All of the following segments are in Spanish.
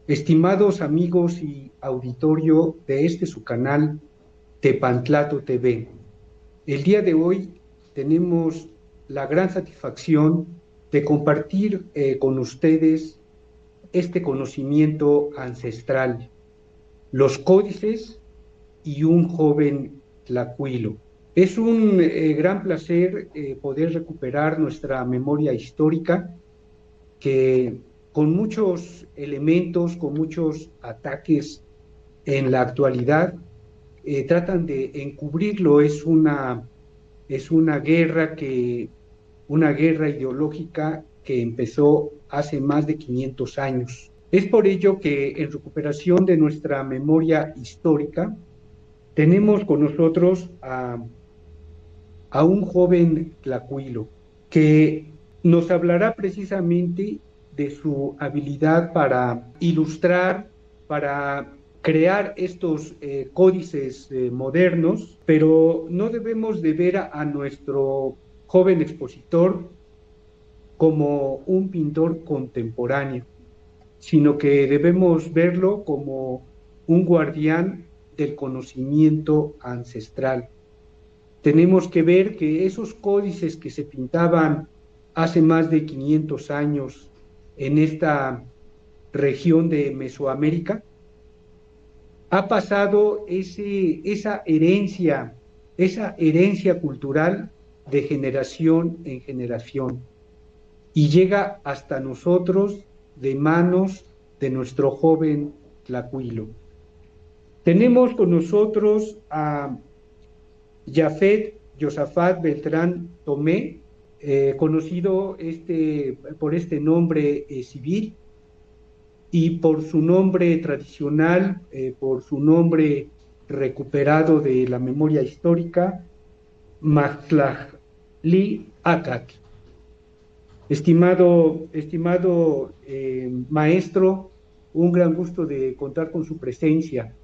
Estimados amigos y auditorio de su canal Tepantlato TV, el día de hoy tenemos la gran satisfacción de compartir con ustedes este conocimiento ancestral, los códices y un joven tlacuilo. Es un gran placer poder recuperar nuestra memoria histórica que con muchos elementos, con muchos ataques en la actualidad, tratan de encubrirlo. Es una guerra ideológica que empezó hace más de 500 años. Es por ello que en recuperación de nuestra memoria histórica, tenemos con nosotros a un joven tlacuilo que nos hablará precisamente de su habilidad para ilustrar, para crear estos códices modernos, pero no debemos de ver a nuestro joven expositor como un pintor contemporáneo, sino que debemos verlo como un guardián del conocimiento ancestral. Tenemos que ver que esos códices que se pintaban hace más de 500 años en esta región de Mesoamérica, ha pasado esa herencia cultural de generación en generación y llega hasta nosotros de manos de nuestro joven Tlacuilo. Tenemos con nosotros a Jafet Josafat Beltrán Tomé, conocido por este nombre civil y por su nombre tradicional, por su nombre recuperado de la memoria histórica, Maxtlali Acat. Estimado maestro, un gran gusto de contar con su presencia.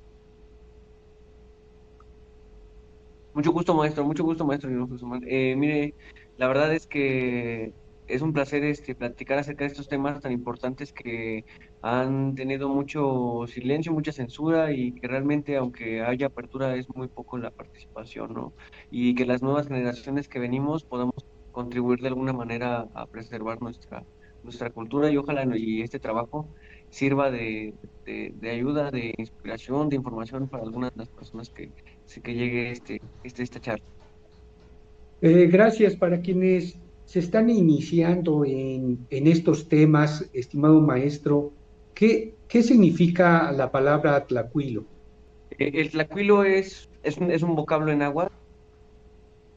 Mucho gusto, maestro Jesús Guzmán. Mire, la verdad es que es un placer platicar acerca de estos temas tan importantes que han tenido mucho silencio, mucha censura y que realmente, aunque haya apertura, es muy poco la participación, ¿no? Y que las nuevas generaciones que venimos podamos contribuir de alguna manera a preservar nuestra cultura y ojalá y este trabajo sirva de ayuda, de inspiración, de información para algunas de las personas que llegue esta charla. Gracias para quienes se están iniciando en estos temas, estimado maestro. ¿Qué significa la palabra tlacuilo? El tlacuilo es un vocablo en agua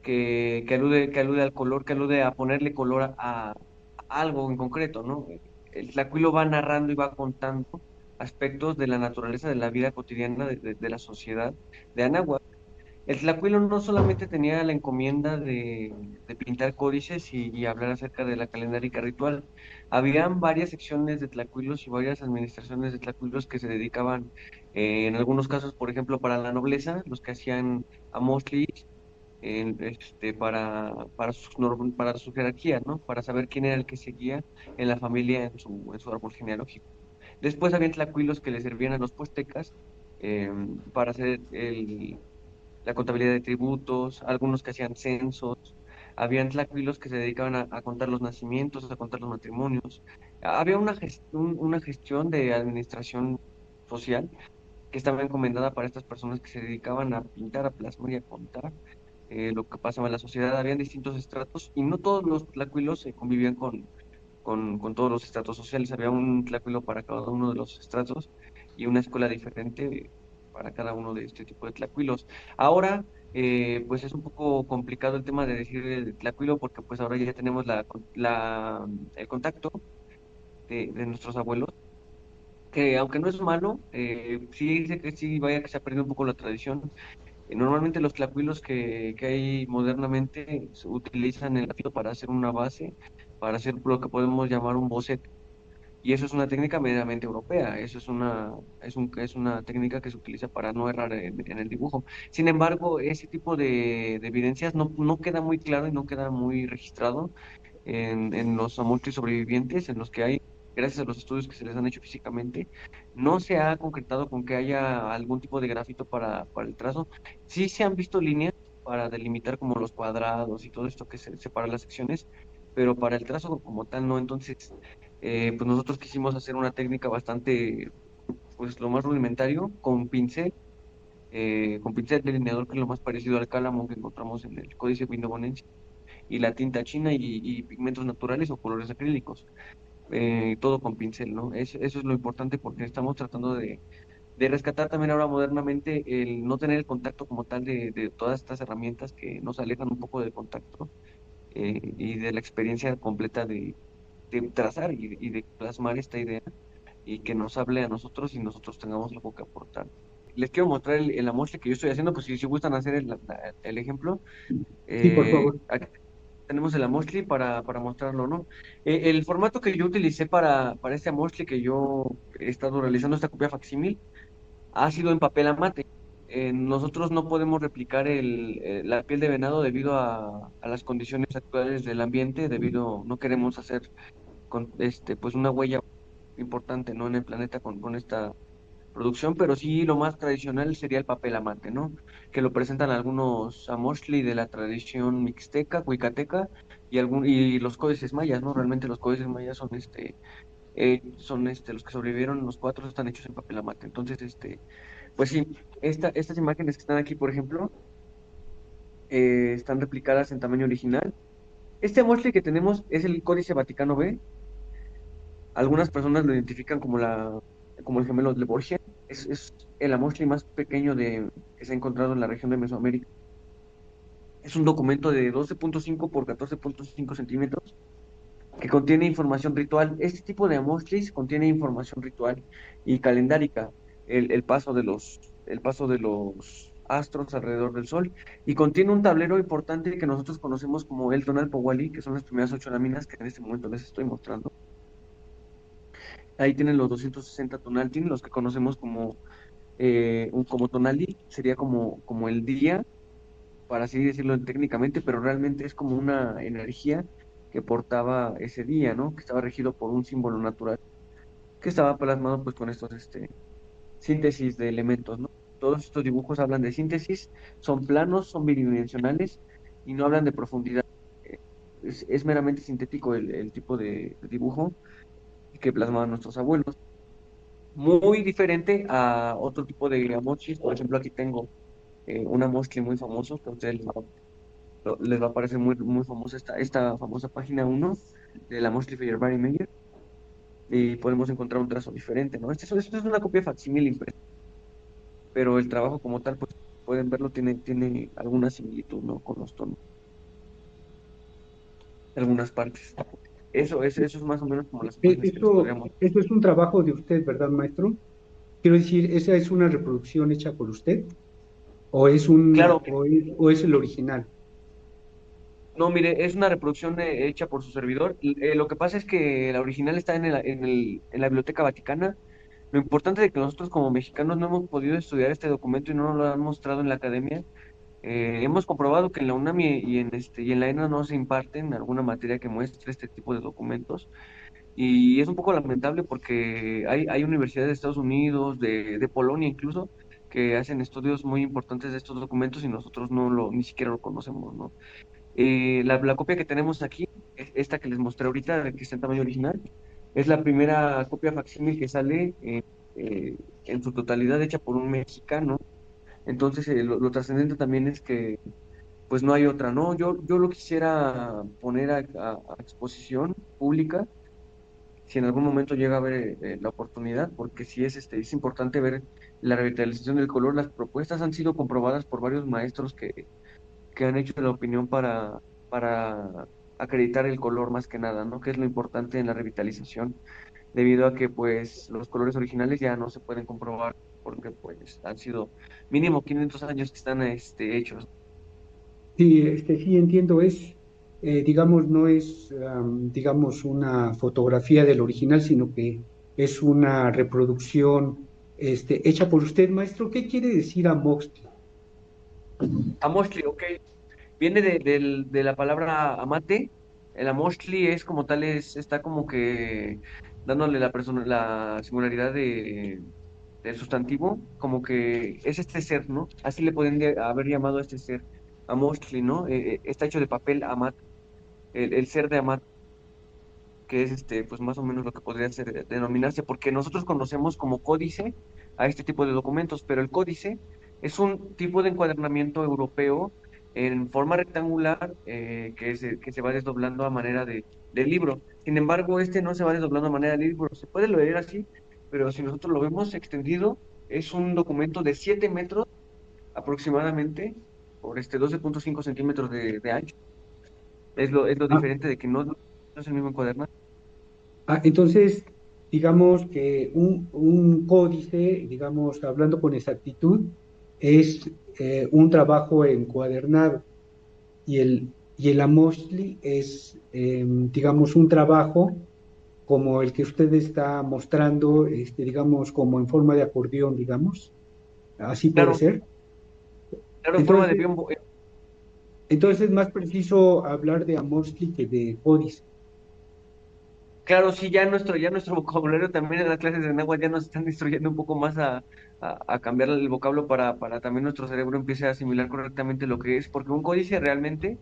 que alude al color, que alude a ponerle color a algo en concreto, ¿no? El tlacuilo va narrando y va contando aspectos de la naturaleza de la vida cotidiana de la sociedad de Anáhuac. El Tlacuilo no solamente tenía la encomienda de pintar códices y hablar acerca de la calendárica ritual. Habían varias secciones de Tlacuilos y varias administraciones de Tlacuilos que se dedicaban, en algunos casos, por ejemplo, para la nobleza, los que hacían amostlis para su jerarquía, ¿no? Para saber quién era el que seguía en la familia en su árbol genealógico. Después había tlacuilos que le servían a los puestecas eh, para hacer la contabilidad de tributos, algunos que hacían censos, habían tlacuilos que se dedicaban a contar los nacimientos, a contar los matrimonios. Había una gestión de administración social que estaba encomendada para estas personas que se dedicaban a pintar, a plasmar y a contar lo que pasaba en la sociedad. Habían distintos estratos y no todos los tlacuilos se convivían con todos los estratos sociales. Había un tlacuilo para cada uno de los estratos y una escuela diferente para cada uno de este tipo de tlacuilos. Ahora, pues es un poco complicado el tema de decir el tlacuilo porque pues ahora ya tenemos el contacto de nuestros abuelos, que aunque no es malo, sí dice que sí, vaya que se ha perdido un poco la tradición. Normalmente los tlacuilos que hay modernamente se utilizan el grafito para hacer una base, para hacer lo que podemos llamar un boceto. Y eso es una técnica meramente europea, eso es una técnica que se utiliza para no errar en el dibujo. Sin embargo, ese tipo de evidencias no queda muy claro y no queda muy registrado en los amultis sobrevivientes, en los que hay. gracias a los estudios que se les han hecho físicamente, no se ha concretado con que haya algún tipo de grafito para el trazo. Sí se han visto líneas para delimitar como los cuadrados y todo esto que se separa las secciones, pero para el trazo como tal no. Entonces, pues nosotros quisimos hacer una técnica bastante, pues lo más rudimentario, con pincel delineador, que es lo más parecido al cálamo que encontramos en el Códice Vindobonense, y la tinta china y pigmentos naturales o colores acrílicos, todo con pincel, ¿no? Eso es lo importante porque estamos tratando de rescatar también ahora modernamente el no tener el contacto como tal de todas estas herramientas que nos alejan un poco del contacto, y de la experiencia completa de trazar y de plasmar esta idea y que nos hable a nosotros y nosotros tengamos algo que aportar. Les quiero mostrar el amoche que yo estoy haciendo, pues si gustan hacer el ejemplo. Sí, por favor. Aquí tenemos el amoche para mostrarlo, ¿no? El formato que yo utilicé para este amoche que yo he estado realizando, esta copia facsímil, ha sido en papel amate. Nosotros no podemos replicar la piel de venado debido a las condiciones actuales del ambiente, no queremos hacer pues una huella importante, ¿no? En el planeta con esta producción, pero sí lo más tradicional sería el papel amate, ¿no? Que lo presentan algunos amoxtli de la tradición mixteca, cuicateca y los códices mayas, ¿no? Realmente los códices mayas son los que sobrevivieron, los cuatro están hechos en papel amate. Entonces, pues sí, estas imágenes que están aquí, por ejemplo, están replicadas en tamaño original. Este amoxtli que tenemos es el Códice Vaticano B. Algunas personas lo identifican como el gemelo de Borgia. Es el amoxtli más pequeño que se ha encontrado en la región de Mesoamérica. Es un documento de 12.5 por 14.5 centímetros que contiene información ritual. Este tipo de amoxtlis contiene información ritual y calendárica, el paso de los astros alrededor del Sol, y contiene un tablero importante que nosotros conocemos como el Tonal Powali, que son las primeras 8 láminas que en este momento les estoy mostrando. Ahí tienen los 260 Tonaltin, los que conocemos como Tonali, sería como el día, para así decirlo técnicamente, pero realmente es como una energía que portaba ese día, ¿no? Que estaba regido por un símbolo natural, que estaba plasmado pues con estos síntesis de elementos, ¿no? Todos estos dibujos hablan de síntesis, son planos, son bidimensionales y no hablan de profundidad. Eh, es meramente sintético el tipo de dibujo que plasmaban nuestros abuelos. Muy diferente a otro tipo de amochis. Por ejemplo, aquí tengo un amochi muy famoso, que a ustedes les va a parecer muy, muy famosa esta famosa página 1 de la amochi Feuerbach Meyer, y podemos encontrar un trazo diferente, ¿no? Esto es una copia facsímil impresa, pero el trabajo como tal, pues pueden verlo, tiene alguna similitud, ¿no? Con los tonos, algunas partes. Eso es más o menos como las imágenes que les podríamos. Eso es un trabajo de usted, ¿verdad, maestro? Quiero decir, ¿esa es una reproducción hecha por usted? Claro, O es el original? no, mire, es una reproducción hecha por su servidor. Lo que pasa es que la original está en la Biblioteca Vaticana. Lo importante es que nosotros como mexicanos no hemos podido estudiar este documento y no nos lo han mostrado en la academia. Hemos comprobado que en la UNAM y en la ENA no se imparten alguna materia que muestre este tipo de documentos. Y es un poco lamentable porque hay universidades de Estados Unidos, de Polonia incluso, que hacen estudios muy importantes de estos documentos y nosotros ni siquiera lo conocemos, ¿no? La copia que tenemos aquí, esta que les mostré ahorita, que está en tamaño original, es la primera copia facsímil que sale eh, en su totalidad hecha por un mexicano. Entonces, lo trascendente también es que, pues no hay otra, ¿no? Yo lo quisiera poner a exposición pública, si en algún momento llega a haber la oportunidad, porque sí es importante ver la revitalización del color. Las propuestas han sido comprobadas por varios maestros que han hecho la opinión para acreditar el color más que nada, ¿no? Que es lo importante en la revitalización, debido a que pues los colores originales ya no se pueden comprobar porque pues han sido mínimo 500 años que están hechos. Sí, sí entiendo, digamos, no es, digamos, una fotografía del original, sino que es una reproducción, hecha por usted, maestro. ¿Qué quiere decir Amoxtli? Amoxtli, ok, viene de la palabra amate, el Amoxtli es como tal, está como que dándole la singularidad del sustantivo, como que es este ser, ¿no? Así le pueden haber llamado a este ser, Amoxtli, ¿no? Está hecho de papel amat, el ser de amat, que es pues más o menos lo que podría ser, denominarse, porque nosotros conocemos como códice a este tipo de documentos, pero el códice es un tipo de encuadernamiento europeo en forma rectangular, que se va desdoblando a manera de libro. Sin embargo, este no se va desdoblando a manera de libro, se puede leer así, pero si nosotros lo vemos extendido, es un documento de 7 metros aproximadamente por 12,5 centímetros de ancho. Es lo Ah, diferente de que no es el mismo encuadernado. entonces, digamos que un códice, digamos, hablando con exactitud, es un trabajo encuadernado y el Amoxtli es, digamos, un trabajo como el que usted está mostrando, digamos, como en forma de acordeón, digamos, así puede Claro, ser. claro, en forma de Entonces, biombo. entonces es más preciso hablar de Amoxtli que de códice. Claro, sí, ya nuestro vocabulario también en las clases de náhuatl ya nos están instruyendo un poco más a cambiar el vocablo para también nuestro cerebro empiece a asimilar correctamente lo que es, porque un códice realmente,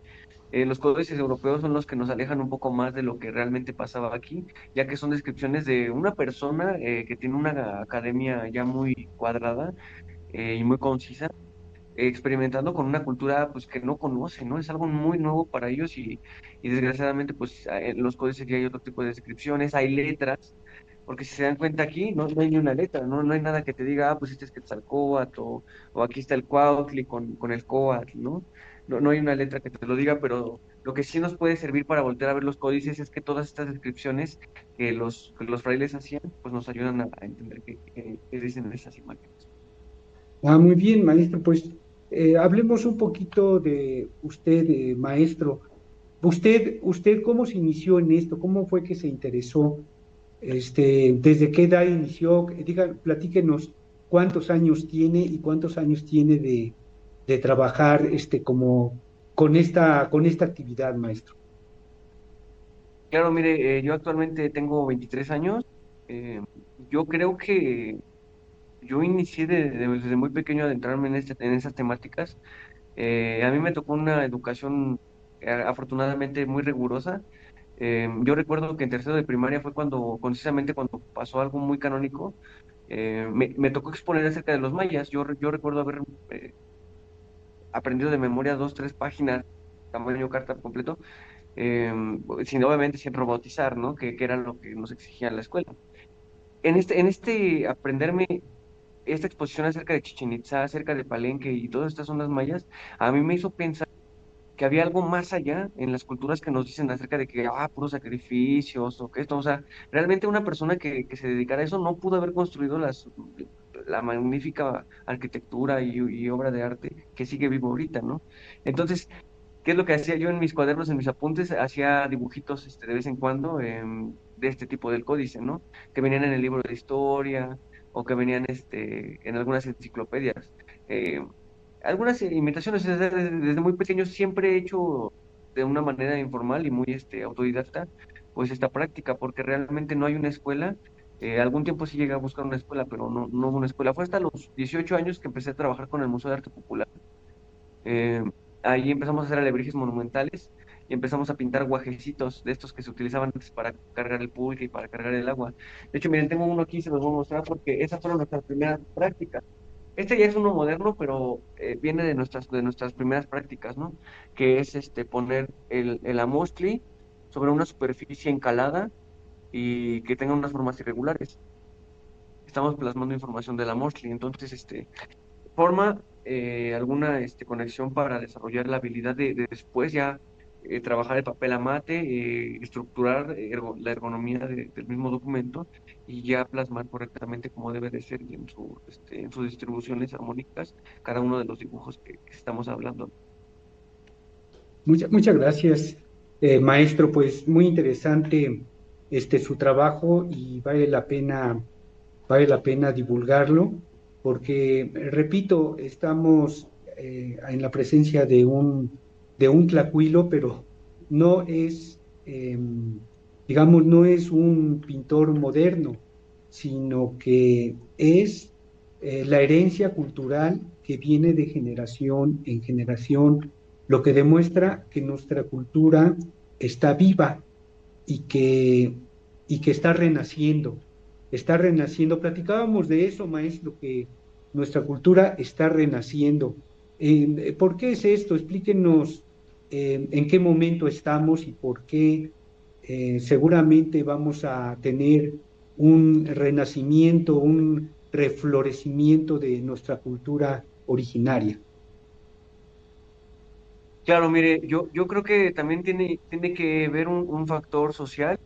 los códices europeos son los que nos alejan un poco más de lo que realmente pasaba aquí, ya que son descripciones de una persona que tiene una academia ya muy cuadrada y muy concisa, experimentando con una cultura pues que no conocen, ¿no? Es algo muy nuevo para ellos y desgraciadamente pues en los códices ya hay otro tipo de descripciones, hay letras, porque si se dan cuenta aquí no hay ni una letra, no hay nada que te diga, pues este es Quetzalcóatl o aquí está el Cuautli con el Coatl, ¿no? No hay una letra que te lo diga, pero lo que sí nos puede servir para voltear a ver los códices es que todas estas descripciones que los frailes hacían, pues nos ayudan a entender qué dicen esas imágenes. Muy bien, maestro. Pues hablemos un poquito de usted, maestro. ¿Usted cómo se inició en esto? ¿Cómo fue que se interesó? ¿Desde qué edad inició? Platíquenos cuántos años tiene y cuántos años tiene de trabajar como con esta actividad, maestro. Claro, mire, yo actualmente tengo 23 años. Yo creo que yo inicié desde muy pequeño a adentrarme en esas temáticas. A mí me tocó una educación afortunadamente muy rigurosa. Yo recuerdo que en tercero de primaria fue concisamente cuando pasó algo muy canónico. Me tocó exponer acerca de los mayas. Yo recuerdo haber aprendido de memoria 2, 3 páginas, tamaño carta completo, eh, obviamente sin robotizar, ¿no? Que era lo que nos exigía en la escuela. En este aprenderme esta exposición acerca de Chichén Itzá, acerca de Palenque y todas estas zonas mayas, a mí me hizo pensar que había algo más allá en las culturas que nos dicen acerca de que, puros sacrificios o que esto, o sea, realmente una persona que se dedicara a eso no pudo haber construido la magnífica arquitectura y obra de arte que sigue vivo ahorita, ¿no? Entonces, ¿qué es lo que hacía yo en mis cuadernos, en mis apuntes? Hacía dibujitos de vez en cuando de este tipo del códice, ¿no? Que venían en el libro de historia o que venían en algunas enciclopedias. Eh, Algunas imitaciones, desde muy pequeño siempre he hecho de una manera informal y muy autodidacta, pues esta práctica, porque realmente no hay una escuela. Algún tiempo sí llegué a buscar una escuela, pero no hubo una escuela. Fue hasta los 18 años que empecé a trabajar con el Museo de Arte Popular. Eh, Ahí empezamos a hacer alebrijes monumentales y empezamos a pintar guajecitos de estos que se utilizaban antes para cargar el pulque y para cargar el agua. De hecho, miren, tengo uno aquí, se los voy a mostrar porque esas fueron nuestras primeras prácticas. Este ya es uno moderno, pero viene de nuestras primeras prácticas, ¿no? Que es poner el amostli sobre una superficie encalada y que tenga unas formas irregulares. Estamos plasmando información del amostli, entonces forma alguna conexión para desarrollar la habilidad de después ya trabajar el papel a mate, estructurar la ergonomía del mismo documento y ya plasmar correctamente cómo debe de ser y en sus distribuciones armónicas cada uno de los dibujos que estamos hablando. Muchas gracias, maestro. Pues muy interesante su trabajo y vale la pena divulgarlo, porque, repito, estamos en la presencia de un tlacuilo, pero no es digamos, no es un pintor moderno, sino que es la herencia cultural que viene de generación en generación, lo que demuestra que nuestra cultura está viva y y que está renaciendo. Está renaciendo. Platicábamos de eso, maestro, que nuestra cultura está renaciendo. ¿Por qué es esto? Explíquenos en qué momento estamos y por qué seguramente vamos a tener un renacimiento, un reflorecimiento de nuestra cultura originaria. Claro, mire, yo creo que también tiene que ver un factor social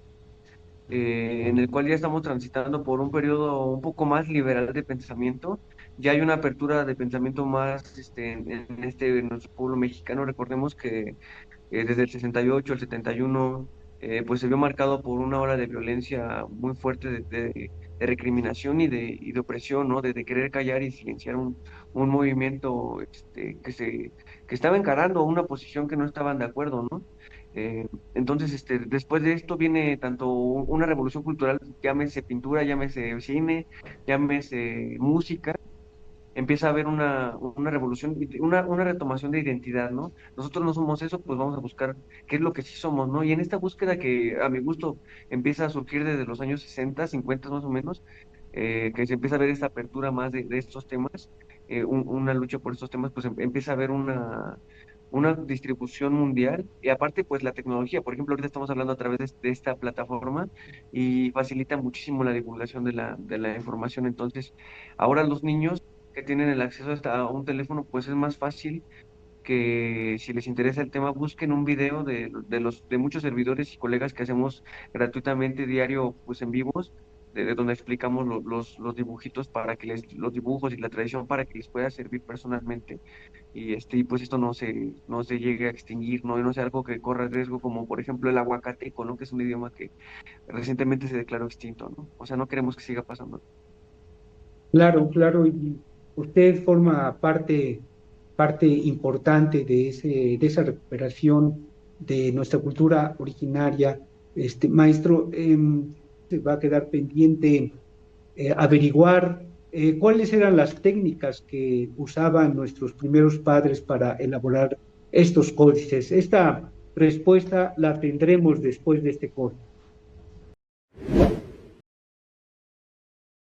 en el cual ya estamos transitando por un periodo un poco más liberal de pensamiento. Ya hay una apertura de pensamiento más en nuestro pueblo mexicano. Recordemos que desde el 68 al 71, pues se vio marcado por una ola de violencia muy fuerte de recriminación y de opresión, ¿no? De querer callar y silenciar un movimiento que estaba encarando una posición que no estaban de acuerdo, ¿no? Entonces, después de esto viene tanto una revolución cultural, llámese pintura, llámese cine, llámese música, empieza a haber una revolución, una retomación de identidad, ¿no? Nosotros no somos eso, pues vamos a buscar qué es lo que sí somos, ¿no? Y en esta búsqueda que a mi gusto empieza a surgir desde los años 60, 50 más o menos, que se empieza a ver esta apertura más de estos temas, una lucha por estos temas, pues empieza a haber una distribución mundial y aparte pues la tecnología, por ejemplo, ahorita estamos hablando a través de esta plataforma y facilita muchísimo la divulgación de la información, entonces ahora los niños que tienen el acceso hasta a un teléfono, pues es más fácil que si les interesa el tema, busquen un video de muchos servidores y colegas que hacemos gratuitamente diario, pues en vivos, de donde explicamos los dibujitos para que los dibujos y la tradición para que les pueda servir personalmente y pues esto no se llegue a extinguir, ¿no? Y no sea algo que corra riesgo, como por ejemplo el aguacateco, ¿no? Que es un idioma que recientemente se declaró extinto, ¿no? O sea, no queremos que siga pasando. Claro, claro, y usted forma parte importante de de esa recuperación de nuestra cultura originaria. Maestro, se va a quedar pendiente averiguar cuáles eran las técnicas que usaban nuestros primeros padres para elaborar estos códices. Esta respuesta la tendremos después de este corte.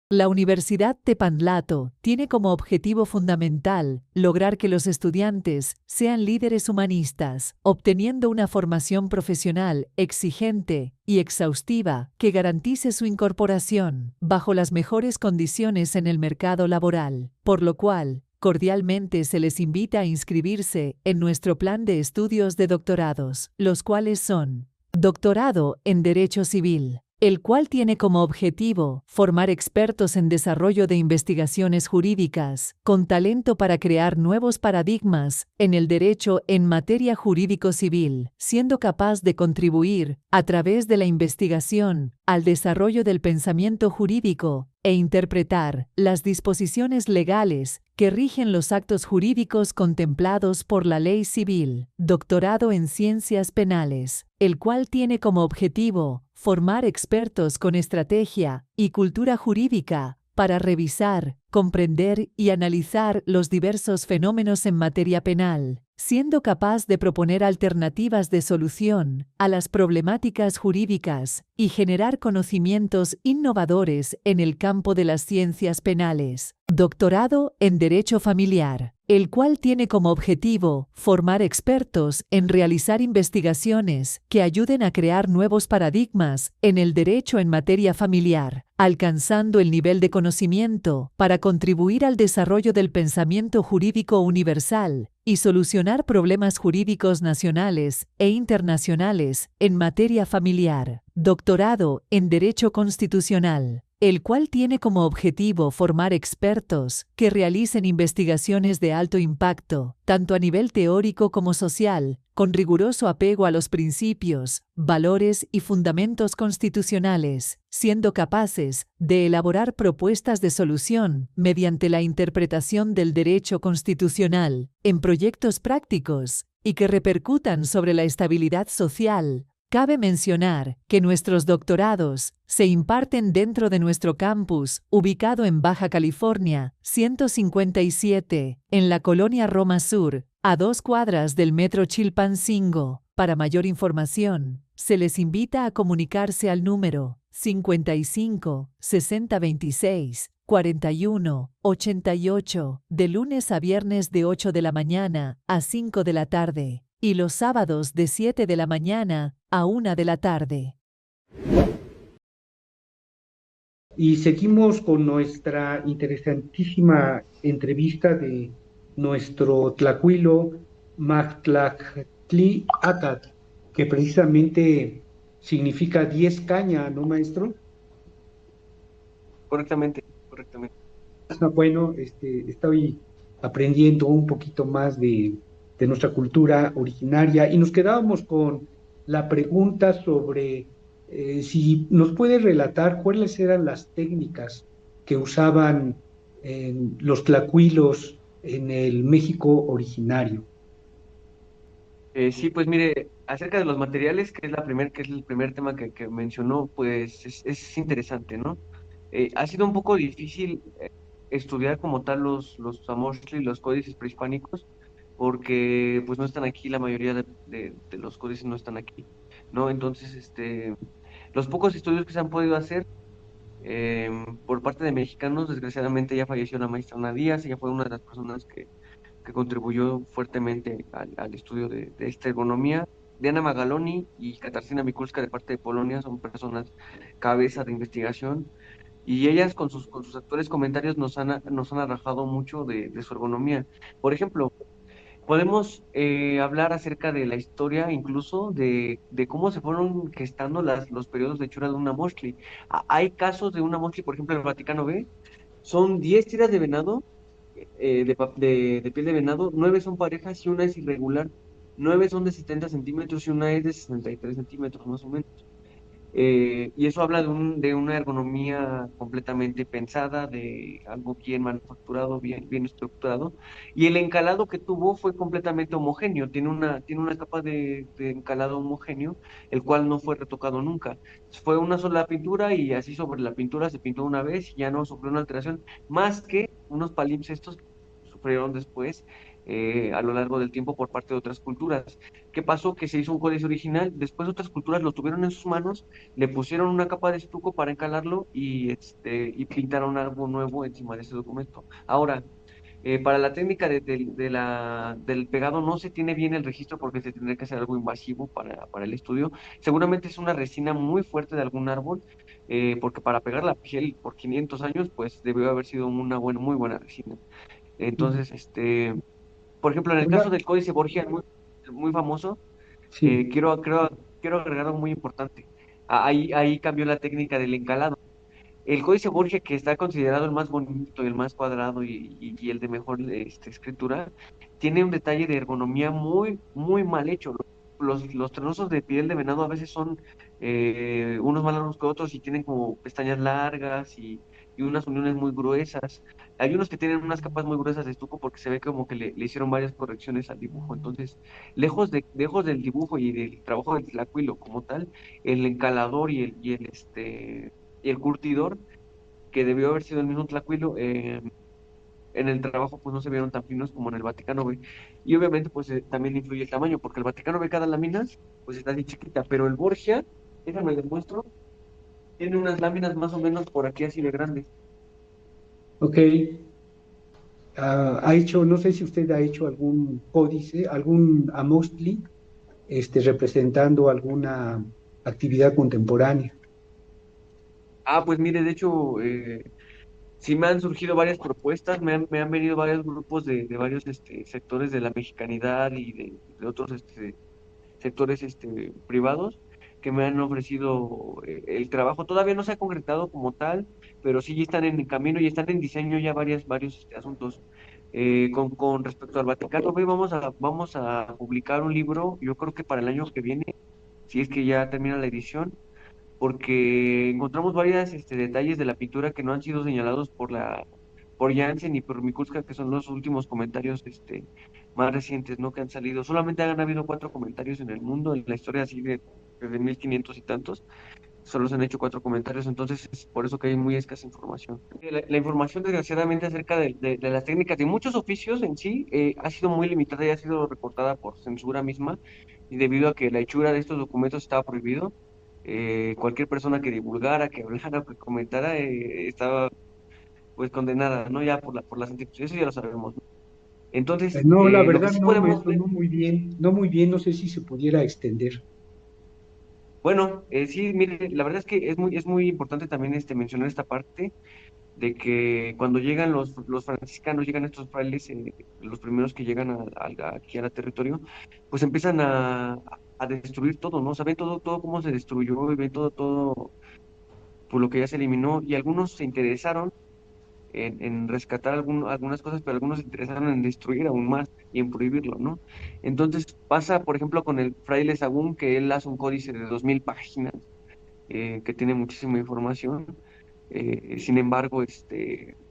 La Universidad Tepantlato tiene como objetivo fundamental lograr que los estudiantes sean líderes humanistas, obteniendo una formación profesional exigente y exhaustiva que garantice su incorporación bajo las mejores condiciones en el mercado laboral, por lo cual cordialmente se les invita a inscribirse en nuestro plan de estudios de doctorados, los cuales son: Doctorado en Derecho Civil, el cual tiene como objetivo formar expertos en desarrollo de investigaciones jurídicas, con talento para crear nuevos paradigmas en el derecho en materia jurídico-civil, siendo capaz de contribuir, a través de la investigación, al desarrollo del pensamiento jurídico e interpretar las disposiciones legales que rigen los actos jurídicos contemplados por la ley civil. Doctorado en Ciencias Penales, el cual tiene como objetivo formar expertos con estrategia y cultura jurídica para revisar, comprender y analizar los diversos fenómenos en materia penal, siendo capaz de proponer alternativas de solución a las problemáticas jurídicas y generar conocimientos innovadores en el campo de las ciencias penales. Doctorado en Derecho Familiar, el cual tiene como objetivo formar expertos en realizar investigaciones que ayuden a crear nuevos paradigmas en el derecho en materia familiar, alcanzando el nivel de conocimiento para contribuir al desarrollo del pensamiento jurídico universal y solucionar problemas jurídicos nacionales e internacionales en materia familiar. Doctorado en Derecho Constitucional, el cual tiene como objetivo formar expertos que realicen investigaciones de alto impacto, tanto a nivel teórico como social, con riguroso apego a los principios, valores y fundamentos constitucionales, siendo capaces de elaborar propuestas de solución mediante la interpretación del derecho constitucional en proyectos prácticos y que repercutan sobre la estabilidad social, Cabe mencionar que nuestros doctorados se imparten dentro de nuestro campus, ubicado en Baja California, 157, en la colonia Roma Sur, a 2 cuadras del Metro Chilpancingo. Para mayor información, se les invita a comunicarse al número 55 60 26 41 88, de lunes a viernes de 8 de la mañana a 5 de la tarde, y los sábados de 7 de la mañana a 1 de la tarde. Y seguimos con nuestra interesantísima entrevista de nuestro tlacuilo Mactlactli Acat, que precisamente significa 10 caña, ¿no, maestro? Correctamente, correctamente. Bueno, estoy aprendiendo un poquito más de nuestra cultura originaria y nos quedábamos con la pregunta sobre si nos puede relatar cuáles eran las técnicas que usaban los tlacuilos en el México originario. Sí, pues mire, acerca de los materiales, que es el primer tema que mencionó, pues es interesante, ¿no? Ha sido un poco difícil estudiar como tal los Zamochtli, los códices prehispánicos, porque pues no están aquí, la mayoría de los códices no están aquí, ¿no? Entonces, los pocos estudios que se han podido hacer por parte de mexicanos, desgraciadamente ya falleció la maestra Ana Díaz, ella fue una de las personas que contribuyó fuertemente al estudio de esta ergonomía. Diana Magaloni y Katarzyna Mikulska de parte de Polonia son personas cabeza de investigación y ellas con sus actuales comentarios nos han arrojado mucho de su ergonomía. Por ejemplo, podemos hablar acerca de la historia incluso de cómo se fueron gestando los periodos de hechura de una mochli. Hay casos de una mochli, por ejemplo, en el Vaticano B, son 10 tiras de venado, de piel de venado, 9 son parejas y una es irregular. 9 son de 70 centímetros y una es de 63 centímetros más o menos. Y eso habla de una ergonomía completamente pensada, de algo bien manufacturado, bien estructurado. Y el encalado que tuvo fue completamente homogéneo, tiene una capa de encalado homogéneo, el cual no fue retocado nunca. Fue una sola pintura y así sobre la pintura se pintó una vez y ya no sufrió una alteración, más que unos palimpsestos que sufrieron después a lo largo del tiempo por parte de otras culturas. ¿Qué pasó? Que se hizo un códice original, después otras culturas lo tuvieron en sus manos, le pusieron una capa de estuco para encalarlo y pintaron algo nuevo encima de ese documento. Ahora, para la técnica del pegado no se tiene bien el registro porque se tendría que hacer algo invasivo para el estudio. Seguramente es una resina muy fuerte de algún árbol, porque para pegar la piel por 500 años, pues debió haber sido una muy buena resina. Entonces, por ejemplo, en el Oiga, caso del Códice Borgia, muy famoso, sí. quiero agregar algo muy importante. Ahí cambió la técnica del encalado. El Códice Borgia, que está considerado el más bonito, el más cuadrado y el de mejor escritura, tiene un detalle de ergonomía muy mal hecho. Los trozos de piel de venado a veces son unos más largos que otros y tienen como pestañas largas y unas uniones muy gruesas. Hay unos que tienen unas capas muy gruesas de estuco porque se ve como que le hicieron varias correcciones al dibujo. Entonces, lejos del dibujo y del trabajo del tlacuilo como tal, el encalador y el curtidor, que debió haber sido el mismo Tlacuilo, en el trabajo pues no se vieron tan finos como en el Vaticano B. Y obviamente pues también influye el tamaño, porque el Vaticano B cada lámina pues está así chiquita, pero el Borgia, déjame les muestro, tiene unas láminas más o menos por aquí así de grandes. Ok. Ha hecho, no sé si usted ha hecho algún códice, algún amostli, representando alguna actividad contemporánea. Pues mire, de hecho, sí me han surgido varias propuestas, me han venido varios grupos de varios sectores de la mexicanidad y de otros sectores privados que me han ofrecido el trabajo. Todavía no se ha concretado como tal, pero sí ya están en camino y están en diseño ya varios asuntos. Con respecto al Vaticano B, vamos a publicar un libro, yo creo que para el año que viene, si es que ya termina la edición, porque encontramos varios detalles de la pintura que no han sido señalados por Jansen y por Mikulska, que son los últimos comentarios más recientes, ¿no? Que han salido. Solamente han habido 4 comentarios en el mundo, en la historia así de desde 1500 y tantos, solo se han hecho 4 comentarios, entonces es por eso que hay muy escasa información. La información, desgraciadamente, acerca de las técnicas de muchos oficios en sí ha sido muy limitada y ha sido recortada por censura misma, y debido a que la hechura de estos documentos estaba prohibido, cualquier persona que divulgara, que hablara o que comentara estaba pues condenada, ¿no? Ya por las instituciones, eso ya lo sabemos, ¿no? Entonces, No, la lo que verdad sí no, podemos maestro, ver. no muy bien, no muy bien, no sé si se pudiera extender. Bueno, sí, mire, la verdad es que es muy importante también mencionar esta parte de que cuando llegan los franciscanos, llegan estos frailes, los primeros que llegan aquí al territorio, pues empiezan a destruir todo, ¿no? O sea, ven todo cómo se destruyó y ven todo por lo que ya se eliminó, y algunos se interesaron en rescatar algunas cosas, pero algunos se interesaron en destruir aún más y en prohibirlo, ¿no? Entonces pasa, por ejemplo, con el fraile Sagún, que él hace un códice de 2000 páginas, que tiene muchísima información. Sin embargo,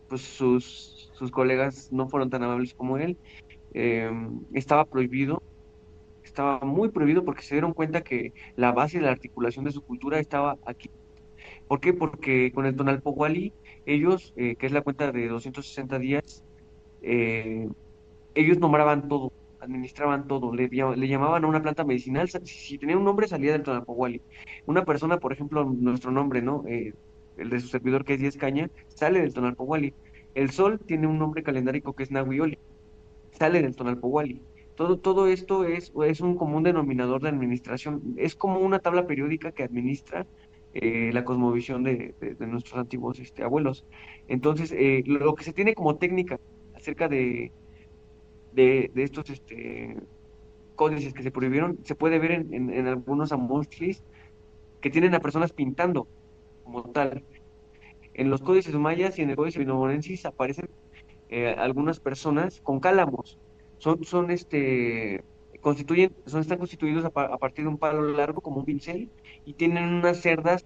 pues sus colegas no fueron tan amables como él. Eh, Estaba prohibido, estaba muy prohibido, porque se dieron cuenta que la base de la articulación de su cultura estaba aquí. ¿Por qué? Porque con el Tonalpohualli, ellos, que es la cuenta de 260 días, eh, ellos nombraban todo, administraban todo, le llamaban a una planta medicinal, si tenía un nombre salía del Tonalpohualli. Una persona, por ejemplo, nuestro nombre, ¿no? El de su servidor, que es Díez Caña, sale del Tonalpohualli. El sol tiene un nombre calendárico que es Nahuioli, sale del Tonalpohualli. Todo esto es un común denominador de administración. Es como una tabla periódica que administra la cosmovisión de nuestros antiguos abuelos. Entonces, lo que se tiene como técnica acerca de estos códices que se prohibieron, se puede ver en algunos amonchis que tienen a personas pintando como tal. En los códices mayas y en el códice vinomonensis aparecen algunas personas con cálamos. Son están constituidos a partir de un palo largo como un pincel, y tienen unas cerdas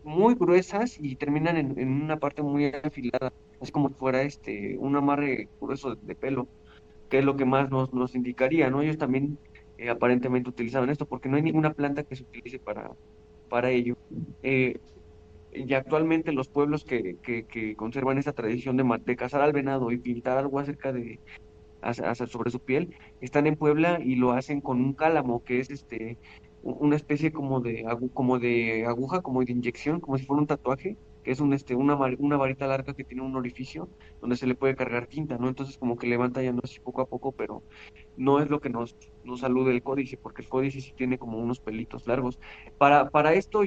muy gruesas y terminan en una parte muy afilada, así como si fuera un amarre grueso de pelo, que es lo que más nos indicaría, ¿no? Ellos también aparentemente utilizaban esto, porque no hay ninguna planta que se utilice para ello. Eh, y actualmente los pueblos que conservan esta tradición de cazar al venado y pintar algo acerca sobre su piel, están en Puebla, y lo hacen con un cálamo, que es una especie como de aguja, como de inyección, como si fuera un tatuaje, que es una varita larga que tiene un orificio donde se le puede cargar tinta, ¿no? Entonces como que levanta ya no así poco a poco, pero no es lo que nos alude el códice, porque el códice sí tiene como unos pelitos largos. Para esto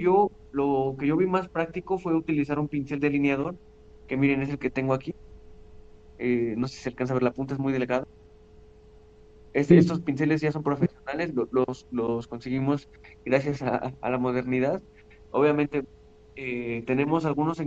lo que yo vi más práctico fue utilizar un pincel delineador, que miren es el que tengo aquí. No sé si se alcanza a ver, la punta es muy delgada. Estos Sí, pinceles ya son profesionales, los conseguimos gracias a la modernidad. Obviamente, tenemos unos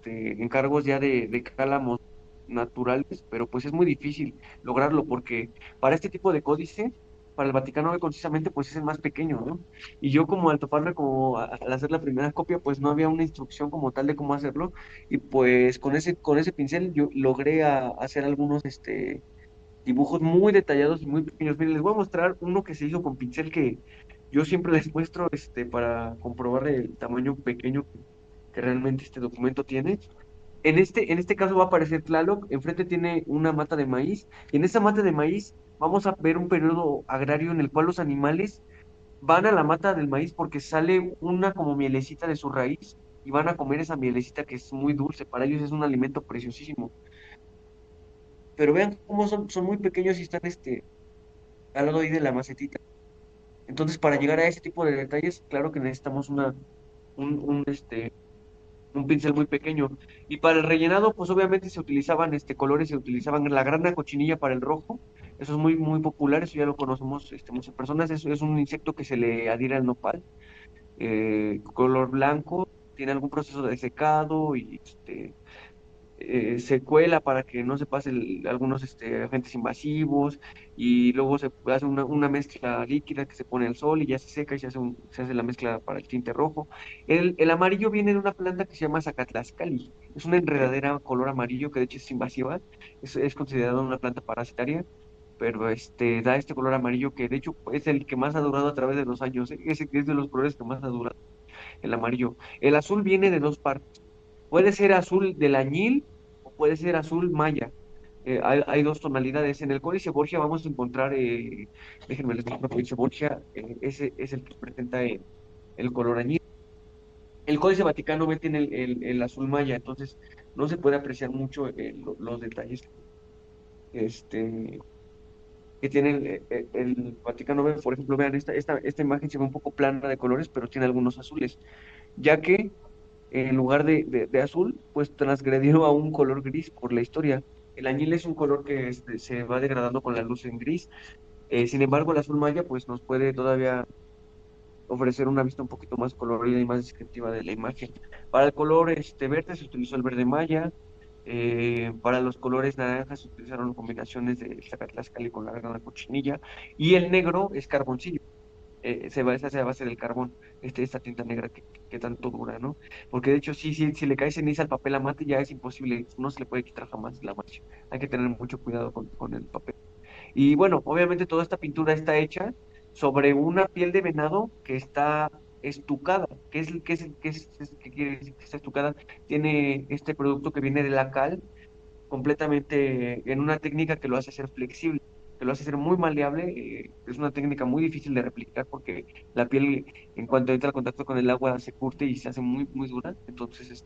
encargos ya de cálamos naturales, pero pues es muy difícil lograrlo, porque para este tipo de códice, para el Vaticano concisamente, pues es el más pequeño, ¿no? Y yo, como al toparme, como al hacer la primera copia, pues no había una instrucción como tal de cómo hacerlo, y pues con ese pincel yo logré hacer algunos dibujos muy detallados y muy pequeños. Miren, les voy a mostrar uno que se hizo con pincel, que yo siempre les muestro para comprobar el tamaño pequeño que realmente este documento tiene. En este caso va a aparecer Tlaloc, enfrente tiene una mata de maíz, y en esa mata de maíz vamos a ver un periodo agrario en el cual los animales van a la mata del maíz porque sale una como mielecita de su raíz, y van a comer esa mielecita que es muy dulce, para ellos es un alimento preciosísimo. Pero vean cómo son muy pequeños y están al lado ahí de la macetita. Entonces, para llegar a ese tipo de detalles, claro que necesitamos un, un, este, un pincel muy pequeño. Y para el rellenado, pues obviamente se utilizaban colores, se utilizaban la grana cochinilla para el rojo. Eso es muy, muy popular, eso ya lo conocemos muchas personas. Es un insecto que se le adhiere al nopal. Color blanco, tiene algún proceso de secado, y se cuela para que no se pasen algunos agentes invasivos, y luego se hace una mezcla líquida que se pone al sol y ya se seca, y se hace la mezcla para el tinte rojo. El amarillo viene de una planta que se llama Zacatlascali. Es una enredadera color amarillo que de hecho es invasiva, es considerada una planta parasitaria. pero da este color amarillo que de hecho es el que más ha durado a través de los años, ¿eh? Es de los colores que más ha durado, el amarillo. El azul viene de dos partes. Puede ser azul del añil o puede ser azul maya. Hay dos tonalidades. En el Códice Borgia vamos a encontrar, déjenme les muestro el Códice Borgia, ese es el que presenta el color añil. El Códice Vaticano B tiene el azul maya, entonces no se puede apreciar mucho los detalles este, que tiene el Vaticano B. Por ejemplo, vean, esta imagen se ve un poco plana de colores, pero tiene algunos azules, ya que en lugar de azul, pues transgredió a un color gris por la historia. El añil es un color que se va degradando con la luz en gris. Sin embargo, el azul maya pues nos puede todavía ofrecer una vista un poquito más colorida y más descriptiva de la imagen. Para el color verde se utilizó el verde maya. Para los colores naranjas se utilizaron combinaciones de Zacatlascali con la grana cochinilla. Y el negro es carboncillo. Esa se va a base del carbón, esta tinta negra que tanto dura, ¿no? Porque de hecho, si le cae ceniza al papel amate, ya es imposible, no se le puede quitar jamás la mancha. Hay que tener mucho cuidado con el papel. Y bueno, obviamente toda esta pintura está hecha sobre una piel de venado que está estucada. ¿Qué quiere decir que está estucada? Tiene este producto que viene de la cal, completamente en una técnica que lo hace ser flexible, que lo hace ser muy maleable. Es una técnica muy difícil de replicar porque la piel, en cuanto entra en contacto con el agua, se curte y se hace muy, muy dura. Entonces,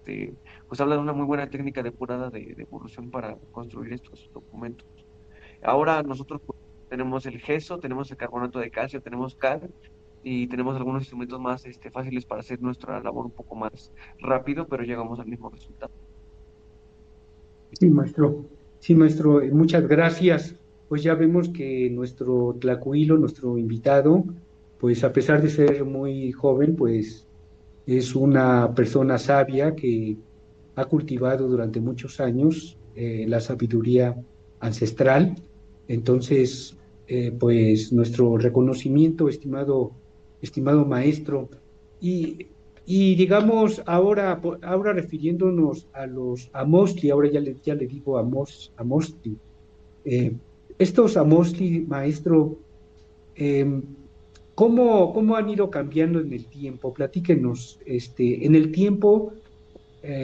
pues habla de una muy buena técnica depurada de evolución para construir estos documentos. Ahora nosotros pues, tenemos el gesso, tenemos el carbonato de calcio, tenemos cal y tenemos algunos instrumentos más fáciles para hacer nuestra labor un poco más rápido, pero llegamos al mismo resultado. Sí, maestro. Sí, maestro, muchas gracias. Pues ya vemos que nuestro Tlacuilo, nuestro invitado, pues a pesar de ser muy joven, pues es una persona sabia que ha cultivado durante muchos años la sabiduría ancestral. Entonces, pues nuestro reconocimiento, estimado maestro. Y digamos, ahora refiriéndonos a Mostly, ahora ya le digo a Mostly. eh, estos Mostly, maestro, eh, ¿cómo han ido cambiando en el tiempo? Platíquenos, en el tiempo,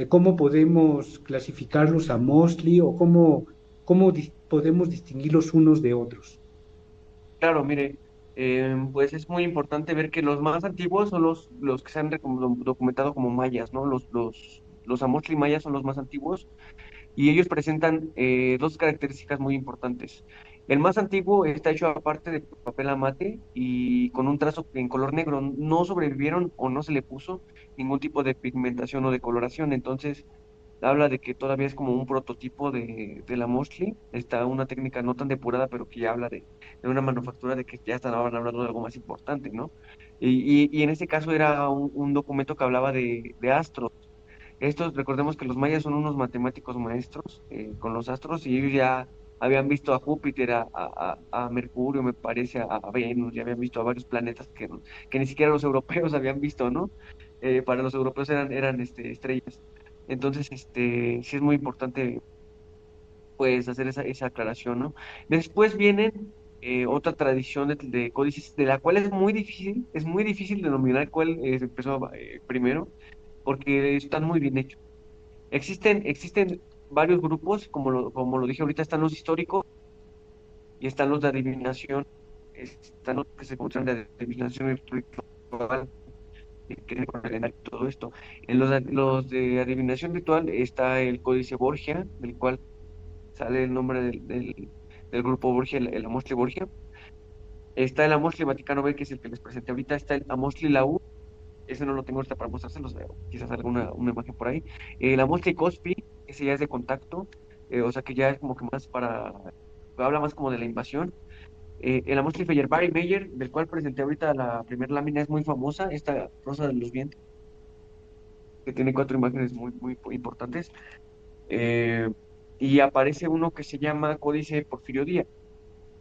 ¿cómo podemos clasificarlos a Mostly o cómo podemos distinguirlos unos de otros? Claro, mire, pues es muy importante ver que los más antiguos son los que se han documentado como mayas, ¿no? Los Amostli mayas son los más antiguos y ellos presentan dos características muy importantes. El más antiguo está hecho aparte de papel amate y con un trazo en color negro. No sobrevivieron o no se le puso ningún tipo de pigmentación o de coloración. Entonces, habla de que todavía es como un prototipo de la Mosley. Está una técnica no tan depurada, pero que ya habla de una manufactura de que ya están ahora hablando de algo más importante, ¿no? Y en este caso era un documento que hablaba de astros. Estos, recordemos que los mayas son unos matemáticos maestros con los astros y ellos ya habían visto a Júpiter, a Mercurio, me parece, a Venus, ya habían visto a varios planetas que ni siquiera los europeos habían visto, ¿no? Para los europeos eran estrellas. Entonces, sí es muy importante, pues, hacer esa aclaración, ¿no? Después vienen otra tradición de códices, de la cual es muy difícil denominar cuál empezó primero, porque están muy bien hechos. Existen varios grupos, como lo dije ahorita, están los históricos y están los de adivinación, están los que se encuentran de adivinación ritual, que tiene con el calendario y todo esto. En los de adivinación ritual está el Códice Borgia, del cual sale el nombre del grupo Borgia, el Amostli Borgia. Está el Amostli Vaticano B, que es el que les presenté ahorita. Está el Amostli Laú, ese no lo tengo ahorita para mostrárselos, quizás alguna una imagen por ahí. El Amostli Cospi, ese ya es de contacto, o sea que ya es como que más habla más como de la invasión. El Amostli Feyerabend Meyer, del cual presenté ahorita la primera lámina, es muy famosa, esta Rosa de los Vientos, que tiene cuatro imágenes muy, muy importantes. Eh, y aparece uno que se llama Códice Porfirio Díaz,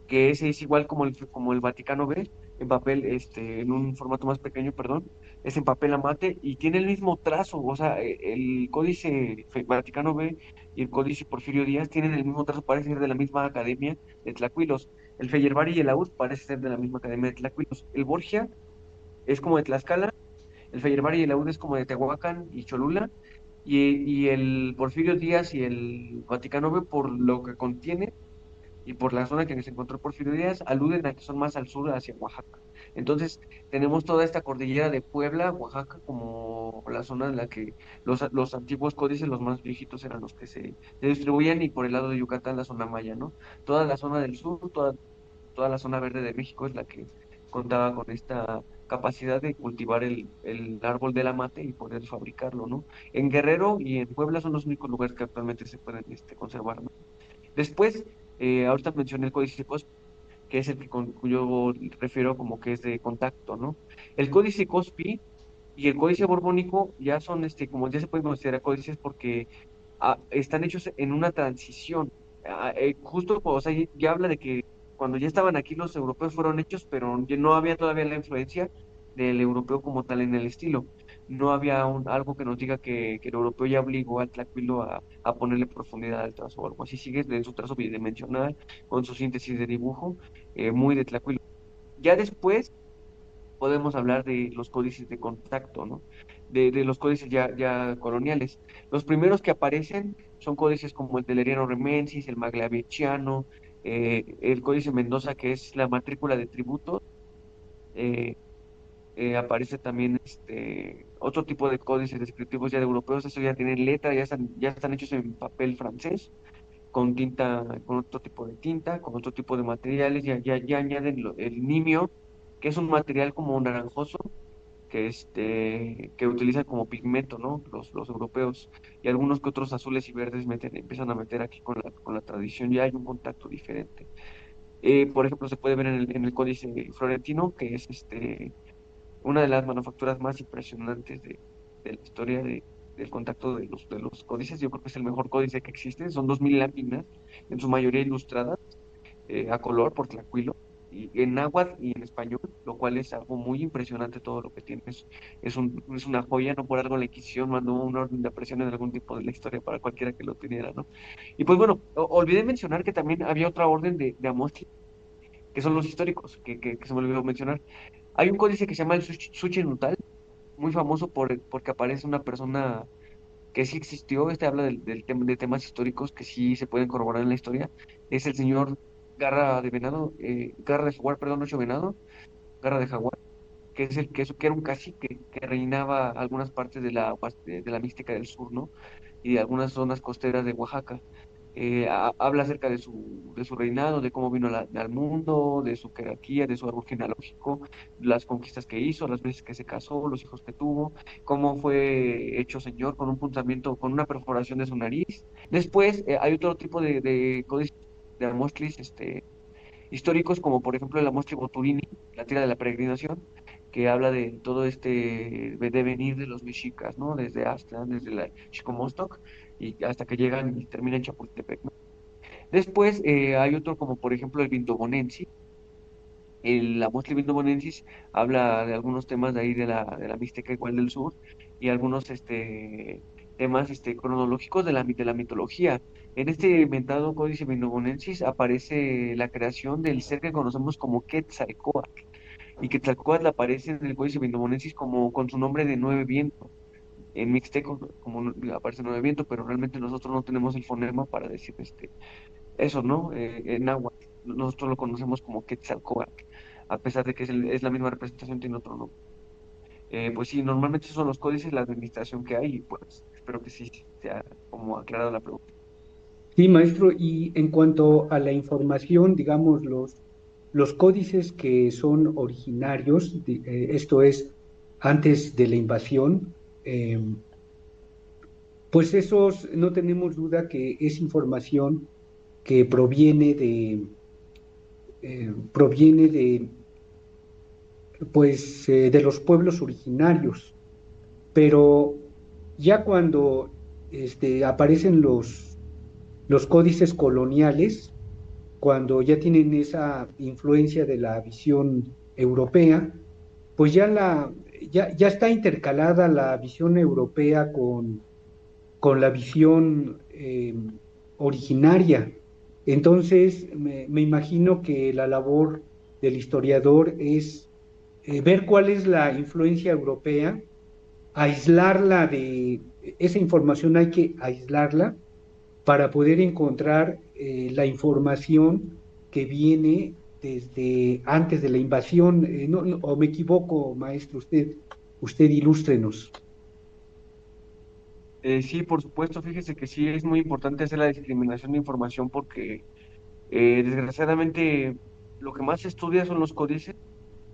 que ese es igual como el Vaticano B, en papel, en un formato más pequeño, perdón, es en papel amate y tiene el mismo trazo, o sea, el Códice Vaticano B y el Códice Porfirio Díaz tienen el mismo trazo, parece ser de la misma academia de Tlacuilos. El Feyerabadi y el Laúd parece ser de la misma academia de Tlacuilos. El Borgia es como de Tlaxcala, el Feyerabadi y el Laúd es como de Tehuacán y Cholula, y el Porfirio Díaz y el Vaticano B, por lo que contiene y por la zona que se encontró Porfirio Díaz, aluden a que son más al sur, hacia Oaxaca. Entonces, tenemos toda esta cordillera de Puebla, Oaxaca, como la zona en la que los antiguos códices, los más viejitos, eran los que se distribuían, y por el lado de Yucatán, la zona maya, ¿no? Toda la zona del sur, toda la zona verde de México es la que contaba con esta capacidad de cultivar el árbol de la mate y poder fabricarlo, ¿no? En Guerrero y en Puebla son los únicos lugares que actualmente se pueden conservar, ¿no? Después, ahorita mencioné el Códice Cospi, que es el que yo refiero como que es de contacto, ¿no? El Códice Cospi y el Códice Borbónico ya son, como ya se pueden considerar códices, porque están hechos en una transición. Justo, o sea, ya habla de que cuando ya estaban aquí los europeos fueron hechos, pero ya no había todavía la influencia del europeo como tal en el estilo. No había algo que nos diga que el europeo ya obligó al tlacuilo a ponerle profundidad al trazo o algo así. Sigue en su trazo bidimensional, con su síntesis de dibujo, muy de tlacuilo. Ya después podemos hablar de los códices de contacto, ¿no? De los códices ya coloniales. Los primeros que aparecen son códices como el del Herero Remensis, el Magliavecchiano, el Códice Mendoza, que es la matrícula de tributo. eh, Aparece también otro tipo de códices descriptivos ya de europeos. Eso ya tienen letra, ya están hechos en papel francés, con tinta, con otro tipo de tinta, con otro tipo de materiales. Ya añaden el nimio, que es un material como naranjoso, que utilizan como pigmento, ¿no? Los europeos, y algunos que otros azules y verdes empiezan a meter aquí con la tradición. Ya hay un contacto diferente. Por ejemplo, se puede ver en el Códice Florentino, que es una de las manufacturas más impresionantes de la historia del contacto de los códices. Yo creo que es el mejor códice que existe. Son 2000 láminas, en su mayoría ilustradas, a color por Tlacuilo, y en náhuatl y en español, lo cual es algo muy impresionante todo lo que tiene. Es una joya. No por algo la Inquisición mandó un orden de aprehensión en algún tipo de la historia para cualquiera que lo tuviera, ¿no? Y pues bueno, olvidé mencionar que también había otra orden de Amostli, que son los históricos, que se me olvidó mencionar. Hay un códice que se llama el Suchinutal, muy famoso porque aparece una persona que sí existió. Habla de temas históricos que sí se pueden corroborar en la historia. Es el señor Garra de Venado, Garra de Jaguar, perdón, Ocho Venado, Garra de Jaguar, que es que era un cacique que reinaba algunas partes de la mística del sur, ¿no? Y de algunas zonas costeras de Oaxaca. Habla acerca de su reinado, de cómo vino al mundo, de su jerarquía, de su árbol genealógico, las conquistas que hizo, las veces que se casó, los hijos que tuvo, cómo fue hecho señor con un punzamiento, con una perforación de su nariz. Después, hay otro tipo de códices de Amostlis, históricos, como por ejemplo el Amostli Boturini, la tira de la peregrinación, que habla de todo devenir de los mexicas, ¿no? Desde Aztlán, desde la Chicomostoc, y hasta que llegan y terminan en Chapultepec, ¿no? Después, hay otro como por ejemplo el Vindobonensis. El Amostli Vindobonensis habla de algunos temas de ahí de la mística igual del sur, y algunos temas cronológicos de la mitología. En este inventado Códice Vindobonensis aparece la creación del ser que conocemos como Quetzalcóatl, y Quetzalcóatl aparece en el Códice Vindobonensis como con su nombre de Nueve Viento. En mixteco como aparece Nueve Viento, pero realmente nosotros no tenemos el fonema para decir eso, ¿no? En náhuatl nosotros lo conocemos como Quetzalcóatl, a pesar de que es la misma representación, tiene otro nombre. Pues sí, normalmente esos son los códices, la administración que hay, y pues espero que sí sea como aclarado la pregunta. Sí, maestro, y en cuanto a la información, digamos, los códices que son originarios, esto es, antes de la invasión, pues esos no tenemos duda que es información que proviene pues, de los pueblos originarios, pero ya cuando aparecen los códices coloniales, cuando ya tienen esa influencia de la visión europea, pues ya está intercalada la visión europea con la visión originaria. Entonces, me imagino que la labor del historiador es ver cuál es la influencia europea, aislarla de esa información, hay que aislarla para poder encontrar la información que viene desde antes de la invasión. ¿O me equivoco, maestro? Usted ilústrenos. Sí, por supuesto, fíjese que sí es muy importante hacer la discriminación de información porque desgraciadamente lo que más se estudia son los códices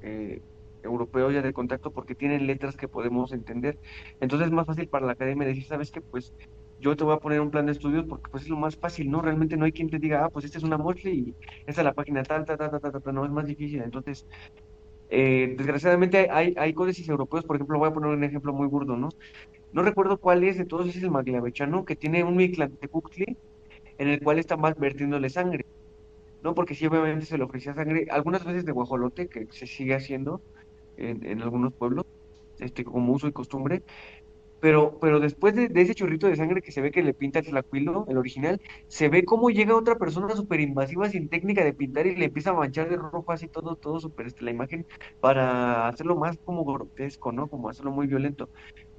eh, europeos ya de contacto porque tienen letras que podemos entender. Entonces es más fácil para la academia decir, ¿sabes qué? Pues yo te voy a poner un plan de estudios porque pues es lo más fácil, ¿no? Realmente no hay quien te diga, ah, pues esta es una Motley y esta es la página tal, tal, tal, tal, tal, tal, no, es más difícil. Entonces, desgraciadamente hay códices europeos, por ejemplo, voy a poner un ejemplo muy burdo, ¿no? No recuerdo cuál es de todos, es el Maglavechano, que tiene un Mictlantecuhtli en el cual está más vertiéndole sangre, ¿no? Porque sí, obviamente se le ofrecía sangre, algunas veces de guajolote, que se sigue haciendo en algunos pueblos, como uso y costumbre, pero después de ese chorrito de sangre que se ve que le pinta el Tlacuilo, el original, se ve cómo llega otra persona súper invasiva sin técnica de pintar y le empieza a manchar de rojo así todo súper, la imagen para hacerlo más como grotesco, ¿no? Como hacerlo muy violento.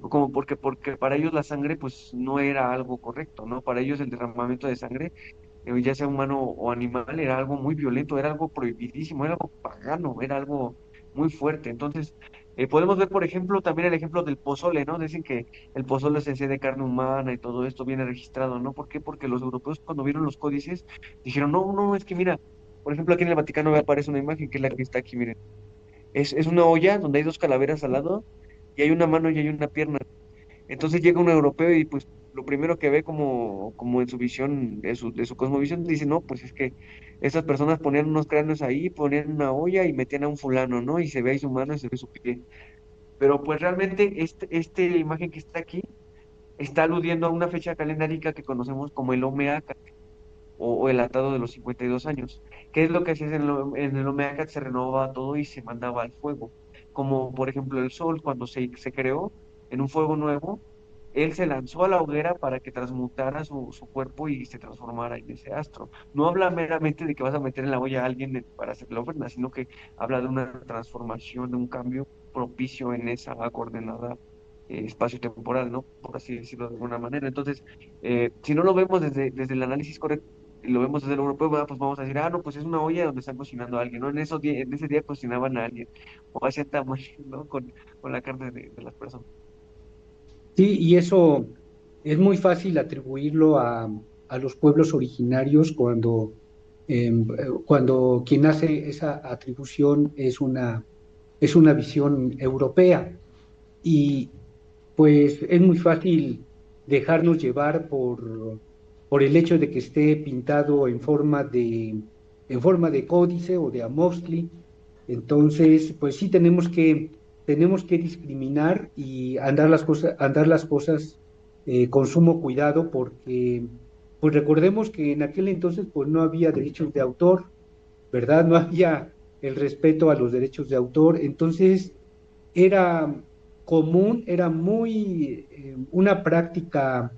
Como porque para ellos la sangre pues no era algo correcto, ¿no? Para ellos el derramamiento de sangre, ya sea humano o animal, era algo muy violento, era algo prohibidísimo, era algo pagano, era algo muy fuerte. Entonces, podemos ver, por ejemplo, también el ejemplo del pozole, ¿no? Dicen que el pozole se hace de carne humana y todo esto viene registrado, ¿no? ¿Por qué? Porque los europeos cuando vieron los códices dijeron, no, no, es que mira, por ejemplo, aquí en el Vaticano me aparece una imagen que es la que está aquí, miren. Es una olla donde hay dos calaveras al lado y hay una mano y hay una pierna. Entonces llega un europeo y pues lo primero que ve como en su visión, de su cosmovisión, dice, no, pues es que estas personas ponían unos cráneos ahí, ponían una olla y metían a un fulano, ¿no? Y se ve ahí su mano y se ve su pie. Pero pues realmente este imagen que está aquí está aludiendo a una fecha calendárica que conocemos como el Omeacat o el atado de los 52 años. ¿Qué es lo que hacía en el Omeacat? Se renovaba todo y se mandaba al fuego. Como por ejemplo el sol cuando se creó en un fuego nuevo, él se lanzó a la hoguera para que transmutara su cuerpo y se transformara en ese astro. No habla meramente de que vas a meter en la olla a alguien para hacer la ofrenda, sino que habla de una transformación, de un cambio propicio en esa coordenada espacio-temporal, ¿no? Por así decirlo de alguna manera. Entonces, si no lo vemos desde el análisis correcto, y lo vemos desde el europeo, bueno, pues vamos a decir, ah, no, pues es una olla donde están cocinando a alguien, ¿no? En ese día cocinaban a alguien, o hacían tamales, ¿no? Con la carne de las personas. Sí, y eso es muy fácil atribuirlo a los pueblos originarios cuando quien hace esa atribución es una visión europea. Y pues es muy fácil dejarnos llevar por el hecho de que esté pintado en forma de códice o de amostli. Entonces, pues sí tenemos que discriminar y andar las cosas con sumo cuidado porque, pues recordemos que en aquel entonces pues no había derechos de autor, ¿verdad? No había el respeto a los derechos de autor. Entonces, era era muy una práctica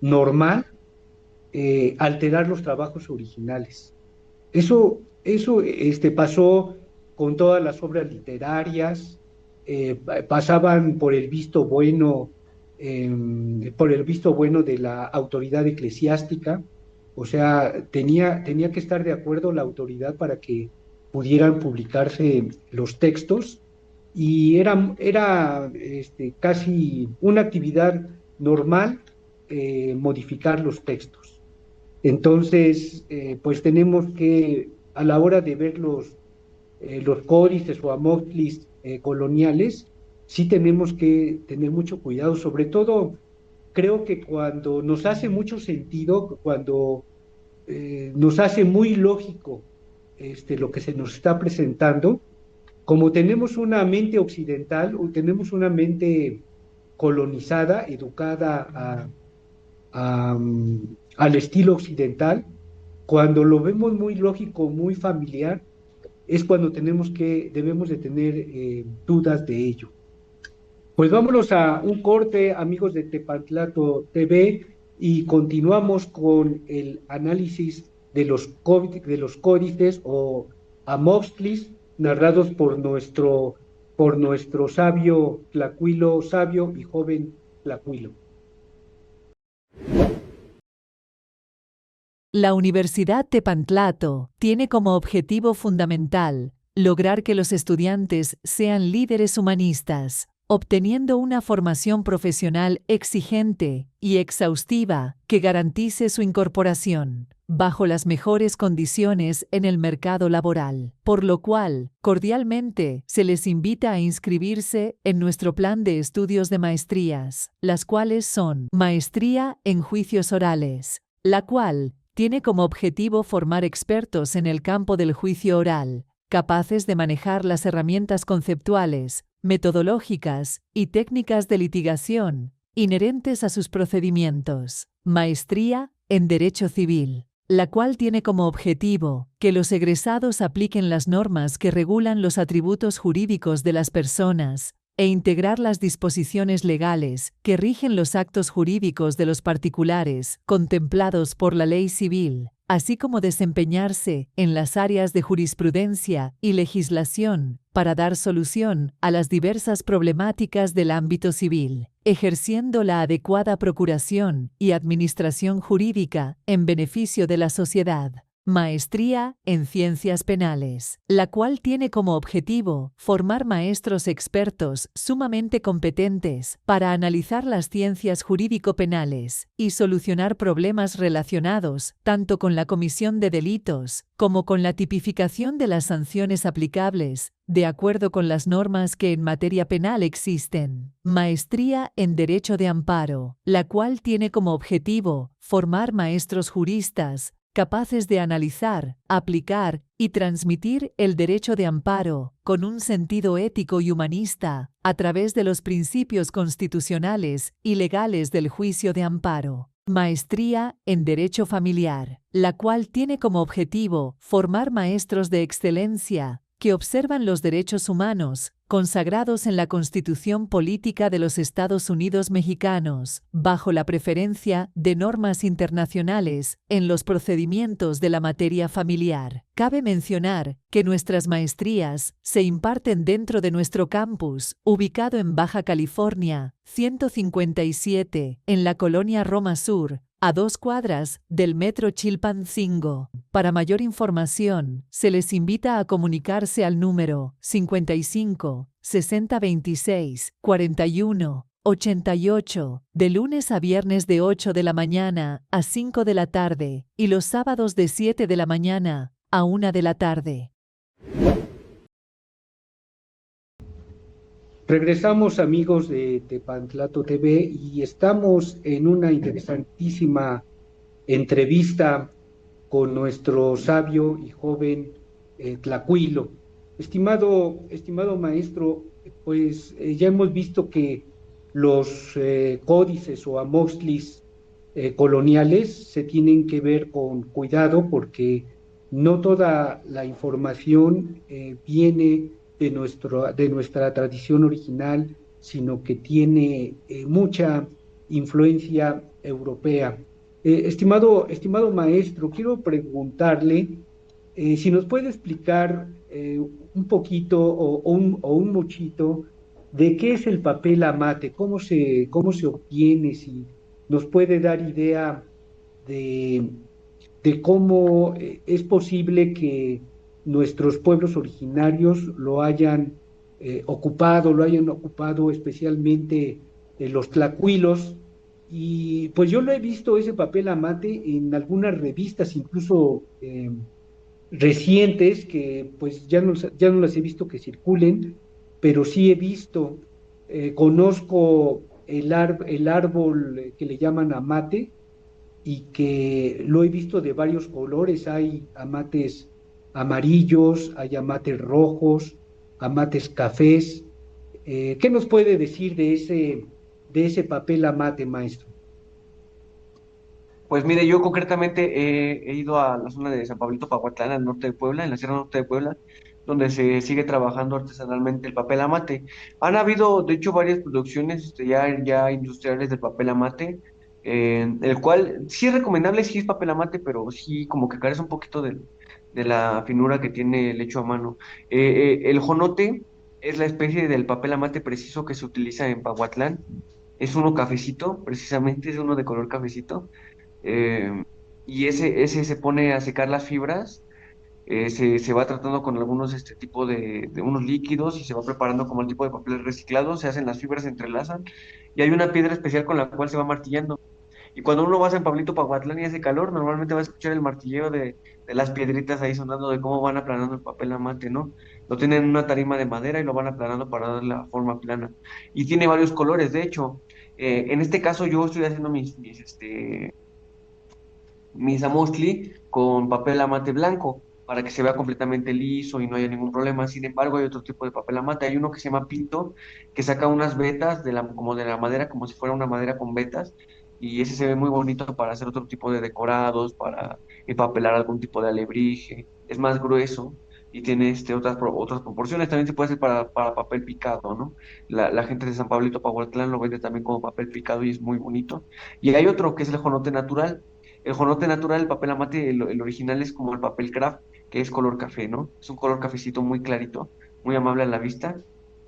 normal alterar los trabajos originales. Eso pasó con todas las obras literarias, pasaban por el visto bueno de la autoridad eclesiástica, o sea, tenía que estar de acuerdo la autoridad para que pudieran publicarse los textos y era casi una actividad normal modificar los textos. Entonces, pues tenemos que, a la hora de ver los códices o amotlis coloniales, sí tenemos que tener mucho cuidado. Sobre todo, creo que cuando nos hace mucho sentido, cuando nos hace muy lógico lo que se nos está presentando, como tenemos una mente occidental o tenemos una mente colonizada, educada al estilo occidental, cuando lo vemos muy lógico, muy familiar, es cuando debemos de tener dudas de ello. Pues vámonos a un corte, amigos de Tepantlato TV, y continuamos con el análisis de los códices o amostlis narrados por nuestro sabio Tlacuilo, sabio y joven Tlacuilo. La Universidad Tepantlato tiene como objetivo fundamental lograr que los estudiantes sean líderes humanistas, obteniendo una formación profesional exigente y exhaustiva que garantice su incorporación bajo las mejores condiciones en el mercado laboral, por lo cual, cordialmente, se les invita a inscribirse en nuestro plan de estudios de maestrías, las cuales son Maestría en Juicios Orales, la cual tiene como objetivo formar expertos en el campo del juicio oral, capaces de manejar las herramientas conceptuales, metodológicas y técnicas de litigación inherentes a sus procedimientos. Maestría en Derecho Civil, la cual tiene como objetivo que los egresados apliquen las normas que regulan los atributos jurídicos de las personas e integrar las disposiciones legales que rigen los actos jurídicos de los particulares contemplados por la ley civil, así como desempeñarse en las áreas de jurisprudencia y legislación para dar solución a las diversas problemáticas del ámbito civil, ejerciendo la adecuada procuración y administración jurídica en beneficio de la sociedad. Maestría en Ciencias Penales, la cual tiene como objetivo formar maestros expertos sumamente competentes para analizar las ciencias jurídico-penales y solucionar problemas relacionados tanto con la comisión de delitos como con la tipificación de las sanciones aplicables, de acuerdo con las normas que en materia penal existen. Maestría en Derecho de Amparo, la cual tiene como objetivo formar maestros juristas capaces de analizar, aplicar y transmitir el derecho de amparo con un sentido ético y humanista a través de los principios constitucionales y legales del juicio de amparo. Maestría en Derecho Familiar, la cual tiene como objetivo formar maestros de excelencia que observan los derechos humanos consagrados en la Constitución Política de los Estados Unidos Mexicanos, bajo la preferencia de normas internacionales en los procedimientos de la materia familiar. Cabe mencionar que nuestras maestrías se imparten dentro de nuestro campus, ubicado en Baja California, 157, en la colonia Roma Sur, a 2 cuadras del Metro Chilpancingo. Para mayor información, se les invita a comunicarse al número 55 6026 41 88, de lunes a viernes de 8 de la mañana a 5 de la tarde y los sábados de 7 de la mañana a 1 de la tarde. Regresamos, amigos de Tepantlato TV, y estamos en una interesantísima entrevista con nuestro sabio y joven Tlacuilo. Estimado maestro, pues ya hemos visto que los códices o amostlis coloniales se tienen que ver con cuidado, porque no toda la información viene de nuestra tradición original, sino que tiene mucha influencia europea. Estimado maestro, quiero preguntarle si nos puede explicar un poquito o un muchito de qué es el papel amate, cómo se obtiene, si nos puede dar idea de, de cómo es posible que nuestros pueblos originarios lo hayan ocupado especialmente los tlacuilos. Y pues yo lo he visto ese papel amate en algunas revistas, incluso recientes, que pues ya no las he visto que circulen, pero sí he visto, conozco el árbol que le llaman amate, y que lo he visto de varios colores. Hay amates amarillos, hay amates rojos, amates cafés. ¿Qué nos puede decir de ese papel amate, maestro? Pues mire, yo concretamente he ido a la zona de San Pablito Pahuatlán, al norte de Puebla, en la Sierra Norte de Puebla, donde se sigue trabajando artesanalmente el papel amate. Han habido, de hecho, varias producciones ya industriales del papel amate. el cual sí es recomendable, sí es papel amate, pero sí como que carece un poquito de la finura que tiene el hecho a mano. El jonote es la especie del papel amate preciso que se utiliza en Pahuatlán. Es uno cafecito, precisamente, es uno de color cafecito. eh, y ese se pone a secar las fibras, se va tratando con algunos este tipo de unos líquidos y se va preparando como el tipo de papel reciclado, se hacen las fibras, se entrelazan y hay una piedra especial con la cual se va martillando. Y cuando uno va a San Pablito Paguatlán y hace calor, normalmente va a escuchar el martilleo de las piedritas ahí sonando de cómo van aplanando el papel amate, ¿no? Lo tienen en una tarima de madera y lo van aplanando para darle la forma plana. Y tiene varios colores, de hecho. En este caso yo estoy haciendo mis amostli con papel amate blanco para que se vea completamente liso y no haya ningún problema. Sin embargo, hay otro tipo de papel amate. Hay uno que se llama pinto, que saca unas vetas como de la madera, como si fuera una madera con vetas, y ese se ve muy bonito para hacer otro tipo de decorados, para empapelar algún tipo de alebrije. Es más grueso y tiene otras proporciones. También se puede hacer para papel picado, ¿no? La gente de San Pablito Pahuatlán lo vende también como papel picado y es muy bonito. Y hay otro que es el jonote natural. El jonote natural, el papel amate, el original es como el papel craft, que es color café, ¿no? Es un color cafecito muy clarito, muy amable a la vista,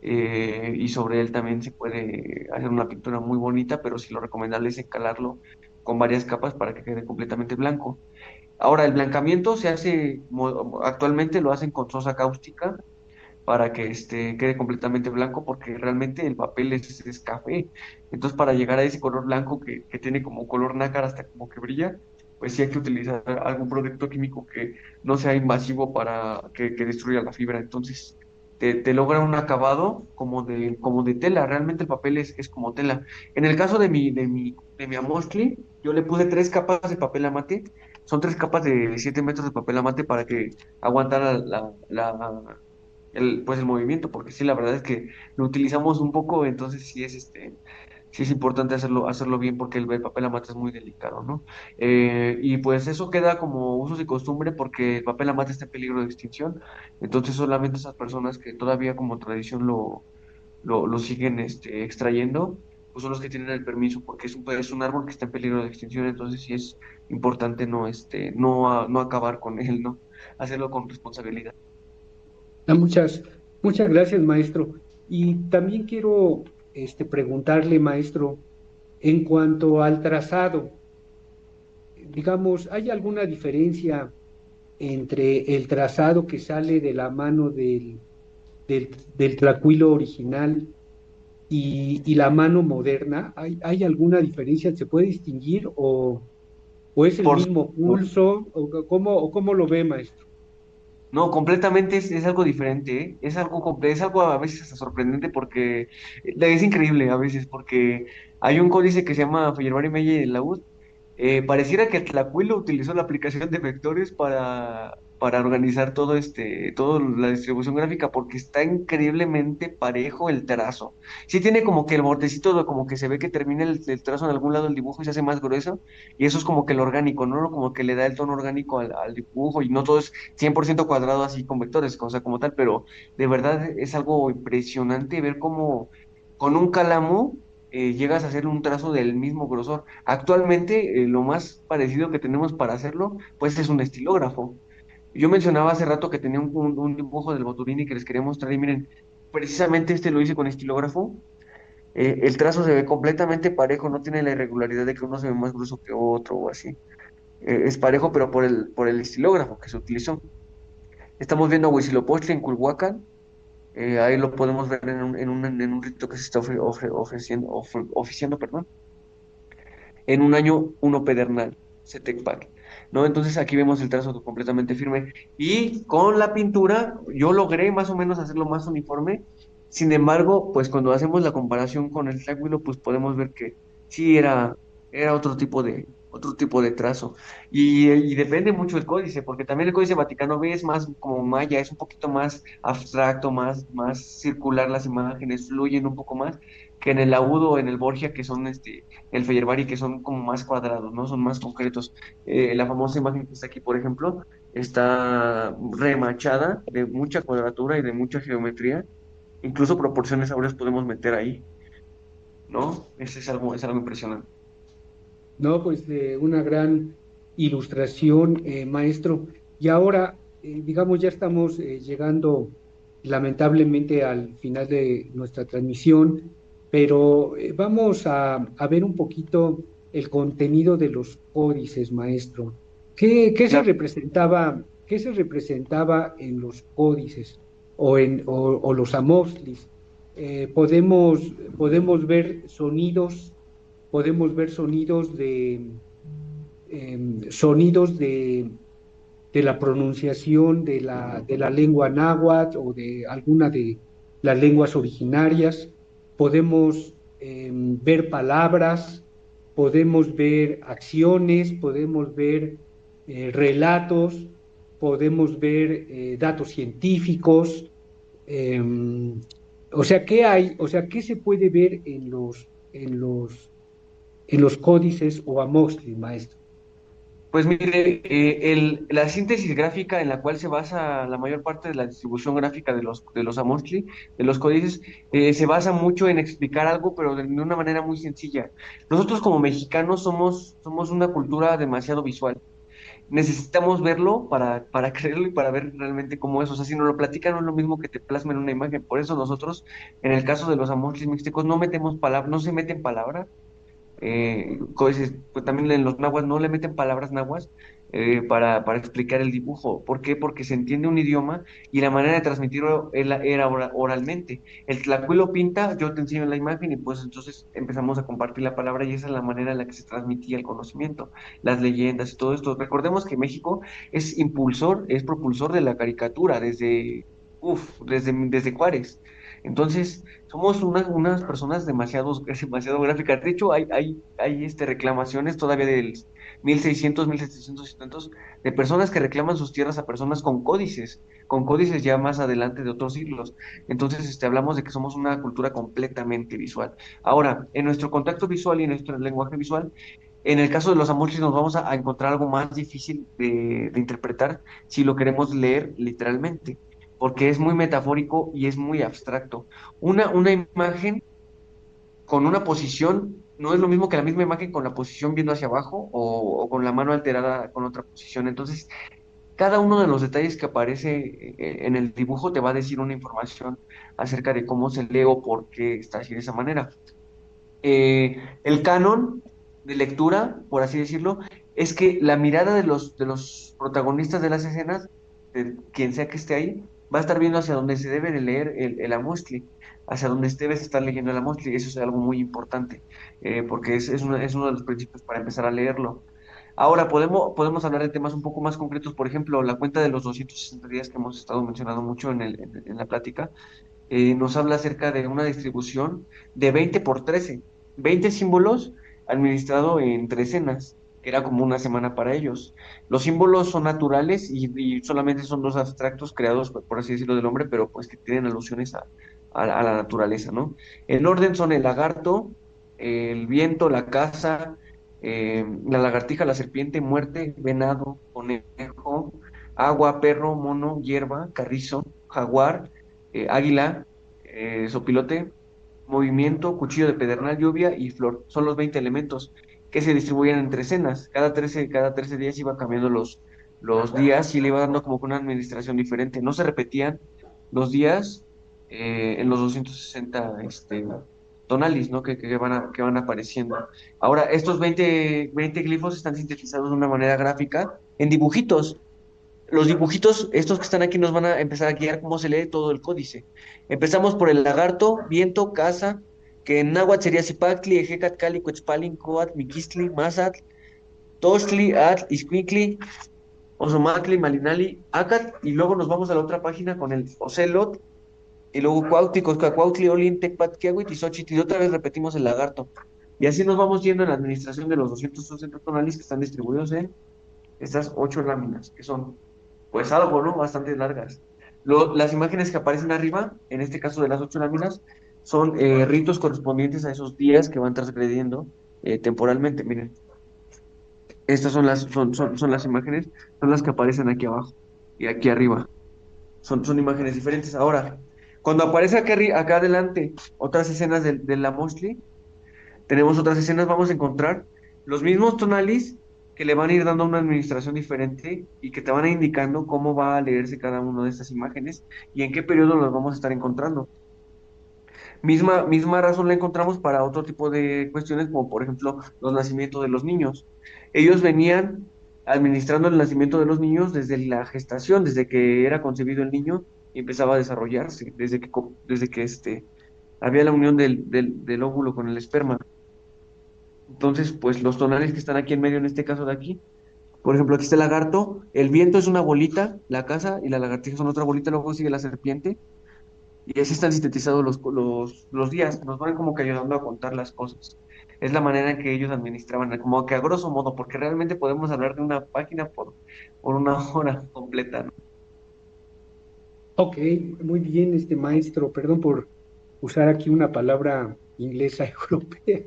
y sobre él también se puede hacer una pintura muy bonita, pero sí lo recomendable es encalarlo con varias capas para que quede completamente blanco. Ahora, el blancamiento se hace, actualmente lo hacen con sosa cáustica para que quede completamente blanco, porque realmente el papel es café. Entonces, para llegar a ese color blanco que tiene como color nácar hasta como que brilla, pues sí hay que utilizar algún producto químico que no sea invasivo para que destruya la fibra. Entonces, te logra un acabado como de tela. Realmente el papel es como tela. En el caso de mi amostli, yo le puse 3 capas de papel amate. Son 3 capas de 7 metros de papel amate para que aguantara el movimiento, porque sí, la verdad es que lo utilizamos un poco, entonces sí es importante hacerlo bien porque el papel amate es muy delicado, ¿no? Y pues eso queda como usos y costumbre porque el papel amate está en peligro de extinción, entonces solamente esas personas que todavía como tradición lo siguen extrayendo, pues son los que tienen el permiso, porque es un árbol que está en peligro de extinción, entonces sí es importante no acabar con él, ¿no? Hacerlo con responsabilidad. Muchas gracias, maestro. Y también quiero preguntarle, maestro, en cuanto al trazado, digamos, ¿hay alguna diferencia entre el trazado que sale de la mano del tlacuilo original y la mano moderna? ¿Hay alguna diferencia? ¿Se puede distinguir o es el Por mismo pulso? O cómo lo ve, maestro? No, completamente es algo diferente, ¿eh? Es algo a veces hasta sorprendente porque es increíble a veces porque hay un códice que se llama Feyerabadi Meye de Laúd. Pareciera que Tlacuilo utilizó la aplicación de vectores para organizar toda la distribución gráfica porque está increíblemente parejo el trazo. Sí tiene como que el bordecito, como que se ve que termina el trazo en algún lado del dibujo y se hace más grueso y eso es como que lo orgánico, ¿no? Como que le da el tono orgánico al dibujo y no todo es 100% cuadrado así con vectores, o sea, como tal, pero de verdad es algo impresionante ver cómo con un calamo llegas a hacer un trazo del mismo grosor. Actualmente, lo más parecido que tenemos para hacerlo, pues es un estilógrafo. Yo mencionaba hace rato que tenía un dibujo del Boturini que les quería mostrar y miren, precisamente lo hice con estilógrafo. El trazo se ve completamente parejo, no tiene la irregularidad de que uno se ve más grueso que otro o así. Es parejo, pero por el estilógrafo que se utilizó. Estamos viendo a Huitzilopochtli en Culhuacán. Ahí lo podemos ver en un rito que se está oficiando, perdón, en un año uno pedernal, Setecpac, ¿no? Entonces aquí vemos el trazo completamente firme. Y con la pintura yo logré más o menos hacerlo más uniforme. Sin embargo, pues cuando hacemos la comparación con el tráculo, pues podemos ver que sí era otro tipo de trazo. Y depende mucho del códice, porque también el códice Vaticano B es más como maya, es un poquito más abstracto, más circular las imágenes, fluyen un poco más que en el agudo o en el Borgia, que son el Feyerabadi, que son como más cuadrados, ¿no? Son más concretos. La famosa imagen que está aquí, por ejemplo, está remachada de mucha cuadratura y de mucha geometría. Incluso proporciones áureas podemos meter ahí, ¿no? Es algo impresionante. No, pues una gran ilustración, maestro. Y ahora, digamos, ya estamos llegando lamentablemente al final de nuestra transmisión, pero vamos a ver un poquito el contenido de los códices, maestro. Claro. Qué se representaba en los códices o los amostlis? Podemos ver sonidos sonidos de la pronunciación de la lengua náhuatl o de alguna de las lenguas originarias. Podemos ver palabras, podemos ver acciones, podemos ver relatos, podemos ver datos científicos. eh, o sea, ¿qué hay? O sea, ¿qué se puede ver en los códices o amostli, maestro? Pues mire, la síntesis gráfica en la cual se basa la mayor parte de la distribución gráfica de los Amostli, de los códices, se basa mucho en explicar algo, pero de una manera muy sencilla. Nosotros como mexicanos somos una cultura demasiado visual. Necesitamos verlo para creerlo y para ver realmente cómo es. O sea, si nos lo platican no es lo mismo que te plasmen una imagen. Por eso nosotros, en el caso de los Amostlis mixtecos, no metemos palabras, no se meten palabras pues también en los nahuas no le meten palabras nahuas para explicar el dibujo. ¿Por qué? Porque se entiende un idioma y la manera de transmitirlo era oralmente. El tlacuilo pinta, yo te enseño la imagen y pues entonces empezamos a compartir la palabra y esa es la manera en la que se transmitía el conocimiento, las leyendas y todo esto. Recordemos que México es propulsor de la caricatura desde Juárez. Entonces, somos unas personas demasiado gráficas. De hecho, hay reclamaciones todavía del 1600, 1700 y tantos de personas que reclaman sus tierras a personas con códices ya más adelante de otros siglos. Entonces, hablamos de que somos una cultura completamente visual. Ahora, en nuestro contacto visual y en nuestro lenguaje visual, en el caso de los amorfos nos vamos a encontrar algo más difícil de interpretar si lo queremos leer literalmente, porque es muy metafórico y es muy abstracto. Una imagen con una posición no es lo mismo que la misma imagen con la posición viendo hacia abajo o con la mano alterada con otra posición. Entonces, cada uno de los detalles que aparece en el dibujo te va a decir una información acerca de cómo se lee o por qué está así de esa manera. El canon de lectura, por así decirlo, es que la mirada de los protagonistas de las escenas, de quien sea que esté ahí, va a estar viendo hacia donde se debe de leer el Amostli, hacia donde debes estar leyendo el Amostli. Eso es algo muy importante, porque es uno de los principios para empezar a leerlo. Ahora, podemos hablar de temas un poco más concretos, por ejemplo, la cuenta de los 260 días que hemos estado mencionando mucho en la plática nos habla acerca de una distribución de 20 por 13, 20 símbolos administrado en trecenas, que era como una semana para ellos. Los símbolos son naturales y solamente son dos abstractos creados, por así decirlo, del hombre, pero pues que tienen alusiones a la naturaleza, ¿no? En orden son el lagarto, el viento, la casa, la lagartija, la serpiente, muerte, venado, conejo, agua, perro, mono, hierba, carrizo, jaguar, águila, sopilote, movimiento, cuchillo de pedernal, lluvia y flor. Son los 20 elementos que se distribuyen entre escenas. Cada 13 días iba cambiando los días y le iba dando como que una administración diferente. No se repetían los días en los 260 tonalis, ¿no? Que van apareciendo. Ahora, estos 20 glifos están sintetizados de una manera gráfica en dibujitos. Los dibujitos, estos que están aquí, nos van a empezar a guiar cómo se lee todo el códice. Empezamos por el lagarto, viento, casa, que en náhuatl sería Zipactli, Ejecat, Cali, Cuetzpalin, Coat, Miquistli, Mazatl, Tochtli, Atl, Izcuintli, Ozomatli, Malinali, Acat, y luego nos vamos a la otra página con el Ocelot, y luego Cuautli, Coscacuautli, Olin, Tecpat, Kiahuit y Xochitl, y otra vez repetimos el lagarto. Y así nos vamos yendo en la administración de los 260 tonales que están distribuidos en estas 8 láminas, que son pues algo, ¿no? Bastante largas. Las imágenes que aparecen arriba, en este caso de las 8 láminas, son ritos correspondientes a esos días que van transgrediendo temporalmente. Miren, estas son las imágenes, son las que aparecen aquí abajo y aquí arriba. Son imágenes diferentes. Ahora, cuando aparece acá adelante otras escenas de la Mostly, tenemos otras escenas, vamos a encontrar Los mismos tonalis que le van a ir dando una administración diferente y que te van a ir indicando cómo va a leerse cada una de estas imágenes y en qué periodo las vamos a estar encontrando. Misma razón la encontramos para otro tipo de cuestiones, como por ejemplo los nacimientos de los niños. Ellos venían administrando el nacimiento de los niños desde la gestación, desde que era concebido el niño y empezaba a desarrollarse, desde que había la unión del óvulo con el esperma. Entonces, pues los tonales que están aquí en medio, en este caso de aquí, por ejemplo, aquí está el lagarto, el viento es una bolita, la casa y la lagartija son otra bolita, luego sigue la serpiente, y así están sintetizados los días, nos van como que ayudando a contar las cosas. Es la manera en que ellos administraban, como que a grosso modo, porque realmente podemos hablar de una página por una hora completa, ¿no? Ok, muy bien, maestro. Perdón por usar aquí una palabra inglesa europea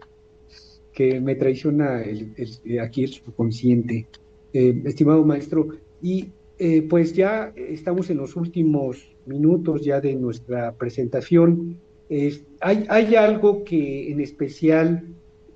que me traiciona aquí el subconsciente. Estimado maestro, y pues ya estamos en los últimos minutos ya de nuestra presentación. ¿Hay algo que en especial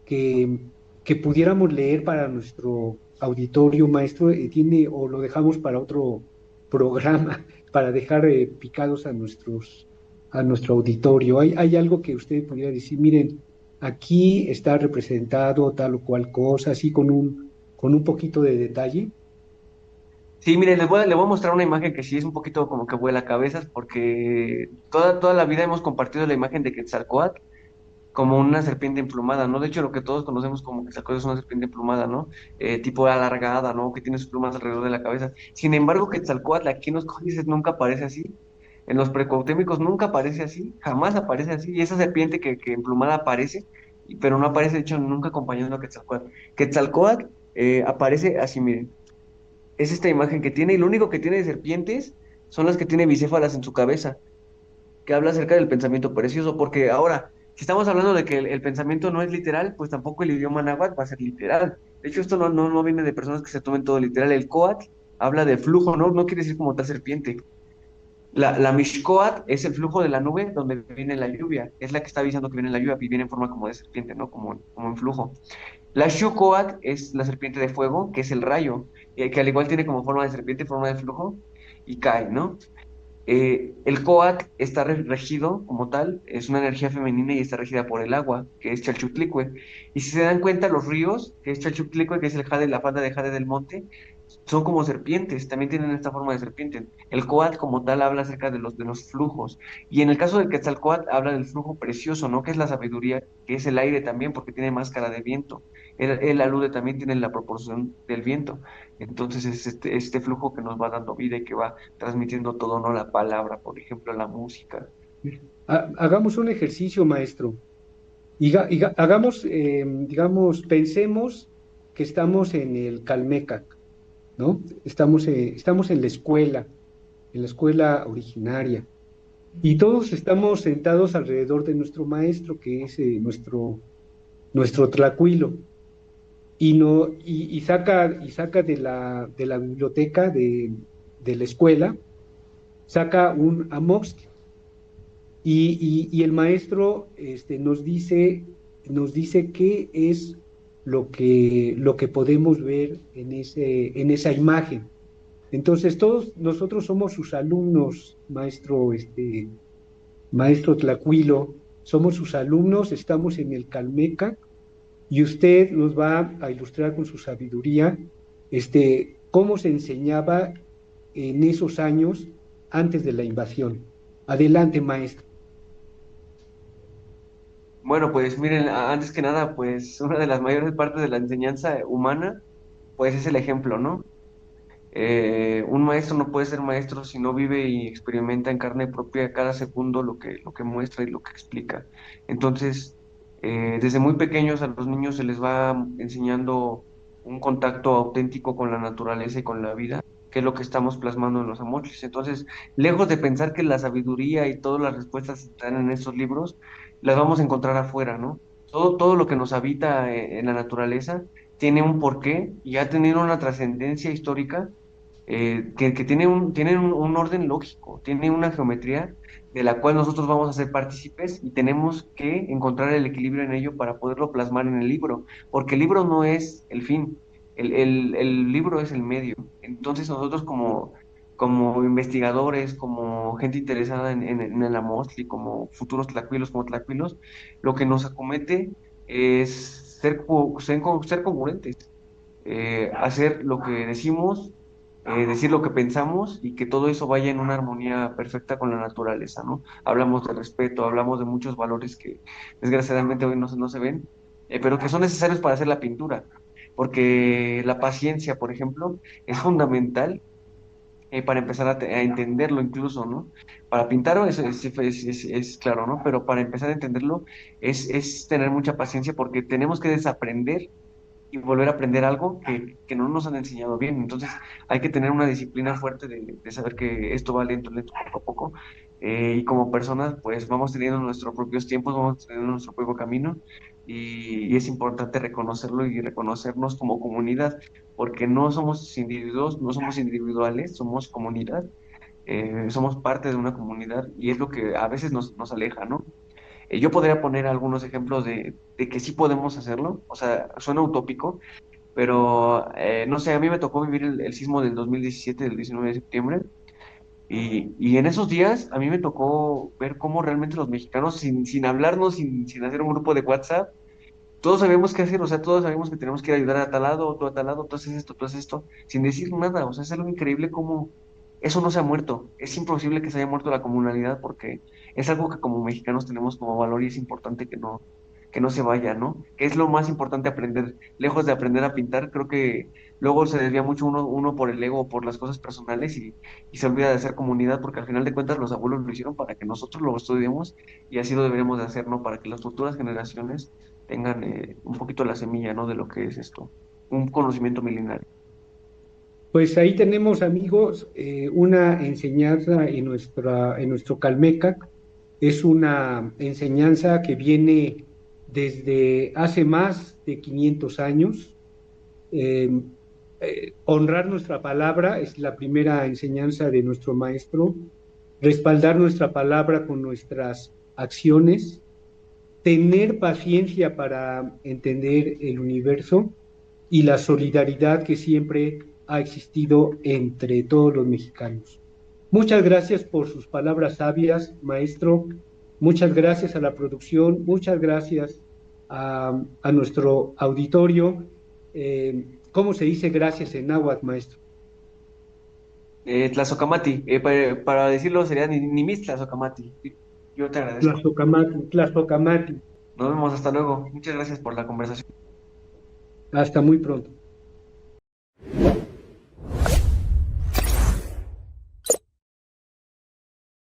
que, que pudiéramos leer para nuestro auditorio, maestro? ¿Tiene o lo dejamos para otro programa para dejar picados a nuestro auditorio? ¿Hay algo que usted pudiera decir? Miren, aquí está representado tal o cual cosa, así con un poquito de detalle. Sí, mire, le voy a mostrar una imagen que sí es un poquito como que vuela cabezas, porque toda la vida hemos compartido la imagen de Quetzalcóatl como una serpiente emplumada, ¿no? De hecho, lo que todos conocemos como Quetzalcóatl es una serpiente emplumada, ¿no? Tipo alargada, ¿no? Que tiene sus plumas alrededor de la cabeza. Sin embargo, Quetzalcóatl aquí en los códices nunca aparece así. En los precuautémicos nunca aparece así, jamás aparece así. Y esa serpiente que emplumada aparece, pero no aparece, de hecho, nunca acompañando a Quetzalcóatl. Quetzalcóatl aparece así, miren. Es esta imagen que tiene, y lo único que tiene de serpientes son las que tiene bicéfalas en su cabeza, que habla acerca del pensamiento precioso, porque ahora, si estamos hablando de que el pensamiento no es literal, pues tampoco el idioma náhuatl va a ser literal. De hecho, esto no viene de personas que se tomen todo literal. El coat habla de flujo, no quiere decir como tal serpiente. La Mishkoat es el flujo de la nube donde viene la lluvia, es la que está avisando que viene la lluvia y viene en forma como de serpiente, ¿no? Como en flujo. La Shukoat es la serpiente de fuego, que es el rayo, que al igual tiene como forma de serpiente, forma de flujo, y cae, ¿no? El Coat está regido como tal, es una energía femenina y está regida por el agua, que es Chalchutlicue. Y si se dan cuenta, los ríos, que es Chalchutlicue, que es el jade, la falda de jade del monte, son como serpientes, también tienen esta forma de serpiente. El Coat como tal habla acerca de los flujos. Y en el caso del Quetzalcóatl habla del flujo precioso, ¿no? Que es la sabiduría, que es el aire también, porque tiene máscara de viento. Él alude también, tiene la proporción del viento. Entonces es este flujo que nos va dando vida y que va transmitiendo todo, ¿no? La palabra, por ejemplo, la música. Hagamos un ejercicio, maestro. Hagamos, digamos, pensemos que estamos en el Calmecac, ¿no? Estamos en la escuela originaria, y todos estamos sentados alrededor de nuestro maestro, que es nuestro tlacuilo, y, no, y saca de la biblioteca de la escuela, saca un amoxtla, y el maestro nos dice qué es lo que podemos ver en esa imagen. Entonces, todos nosotros somos sus alumnos, maestro Tlacuilo, somos sus alumnos, estamos en el Calmeca, y usted nos va a ilustrar con su sabiduría, cómo se enseñaba en esos años antes de la invasión. Adelante, maestro. Bueno, pues miren, antes que nada, pues una de las mayores partes de la enseñanza humana, pues es el ejemplo, ¿no? Un maestro no puede ser maestro si no vive y experimenta en carne propia cada segundo lo que muestra y lo que explica. Entonces, desde muy pequeños a los niños se les va enseñando un contacto auténtico con la naturaleza y con la vida, que es lo que estamos plasmando en los amochis. Entonces, lejos de pensar que la sabiduría y todas las respuestas están en estos libros, las vamos a encontrar afuera, ¿no? Todo lo que nos habita en la naturaleza tiene un porqué y ha tenido una trascendencia histórica, que tienen un orden lógico, tiene una geometría de la cual nosotros vamos a ser partícipes y tenemos que encontrar el equilibrio en ello para poderlo plasmar en el libro, porque el libro no es el fin, el libro es el medio. Entonces nosotros como investigadores, como gente interesada en la MOSTLI, como futuros tlacuilos, como tlacuilos, lo que nos acomete es ser congruentes, hacer lo que decimos, decir lo que pensamos y que todo eso vaya en una armonía perfecta con la naturaleza, ¿no? Hablamos de respeto, hablamos de muchos valores que desgraciadamente hoy no se ven, pero que son necesarios para hacer la pintura, porque la paciencia, por ejemplo, es fundamental para empezar a entenderlo incluso, ¿no? Para pintarlo es claro, ¿no? Pero para empezar a entenderlo es tener mucha paciencia porque tenemos que desaprender y volver a aprender algo que no nos han enseñado bien. Entonces hay que tener una disciplina fuerte de saber que esto va lento, lento, poco a poco. Y como personas, pues vamos teniendo nuestros propios tiempos, vamos teniendo nuestro propio camino y es importante reconocerlo y reconocernos como comunidad, porque no somos individuos, no somos individuales, somos comunidad, somos parte de una comunidad y es lo que a veces nos aleja, ¿no? Yo podría poner algunos ejemplos de que sí podemos hacerlo, o sea, suena utópico, pero no sé, a mí me tocó vivir el sismo del 2017, del 19 de septiembre, y en esos días a mí me tocó ver cómo realmente los mexicanos, sin hablarnos, sin hacer un grupo de WhatsApp, todos sabíamos qué hacer, o sea, todos sabíamos que tenemos que ir a ayudar a tal lado, tú a tal lado, tú haces esto, tú haces esto, sin decir nada, o sea, es algo increíble cómo eso no se ha muerto, es imposible que se haya muerto la comunalidad porque es algo que como mexicanos tenemos como valor y es importante que no se vaya, ¿no? Que es lo más importante aprender, lejos de aprender a pintar, creo que luego se desvía mucho uno por el ego, por las cosas personales y se olvida de hacer comunidad porque al final de cuentas los abuelos lo hicieron para que nosotros lo estudiemos y así lo deberíamos de hacer, ¿no? Para que las futuras generaciones tengan un poquito la semilla, ¿no? De lo que es esto, un conocimiento milenario. Pues ahí tenemos, amigos, una enseñanza en nuestro Calmecac. Es una enseñanza que viene desde hace más de 500 años. Eh, Honrar nuestra palabra es la primera enseñanza de nuestro maestro. Respaldar nuestra palabra con nuestras acciones. Tener paciencia para entender el universo y la solidaridad que siempre ha existido entre todos los mexicanos. Muchas gracias por sus palabras sabias, maestro. Muchas gracias a la producción, muchas gracias a nuestro auditorio. ¿Cómo se dice gracias en náhuatl, maestro? Tlazocamati, para decirlo sería Nimis Tlazocamati. Yo te agradezco. Tlazocamati, Tlazocamati. Nos vemos, hasta luego. Muchas gracias por la conversación. Hasta muy pronto.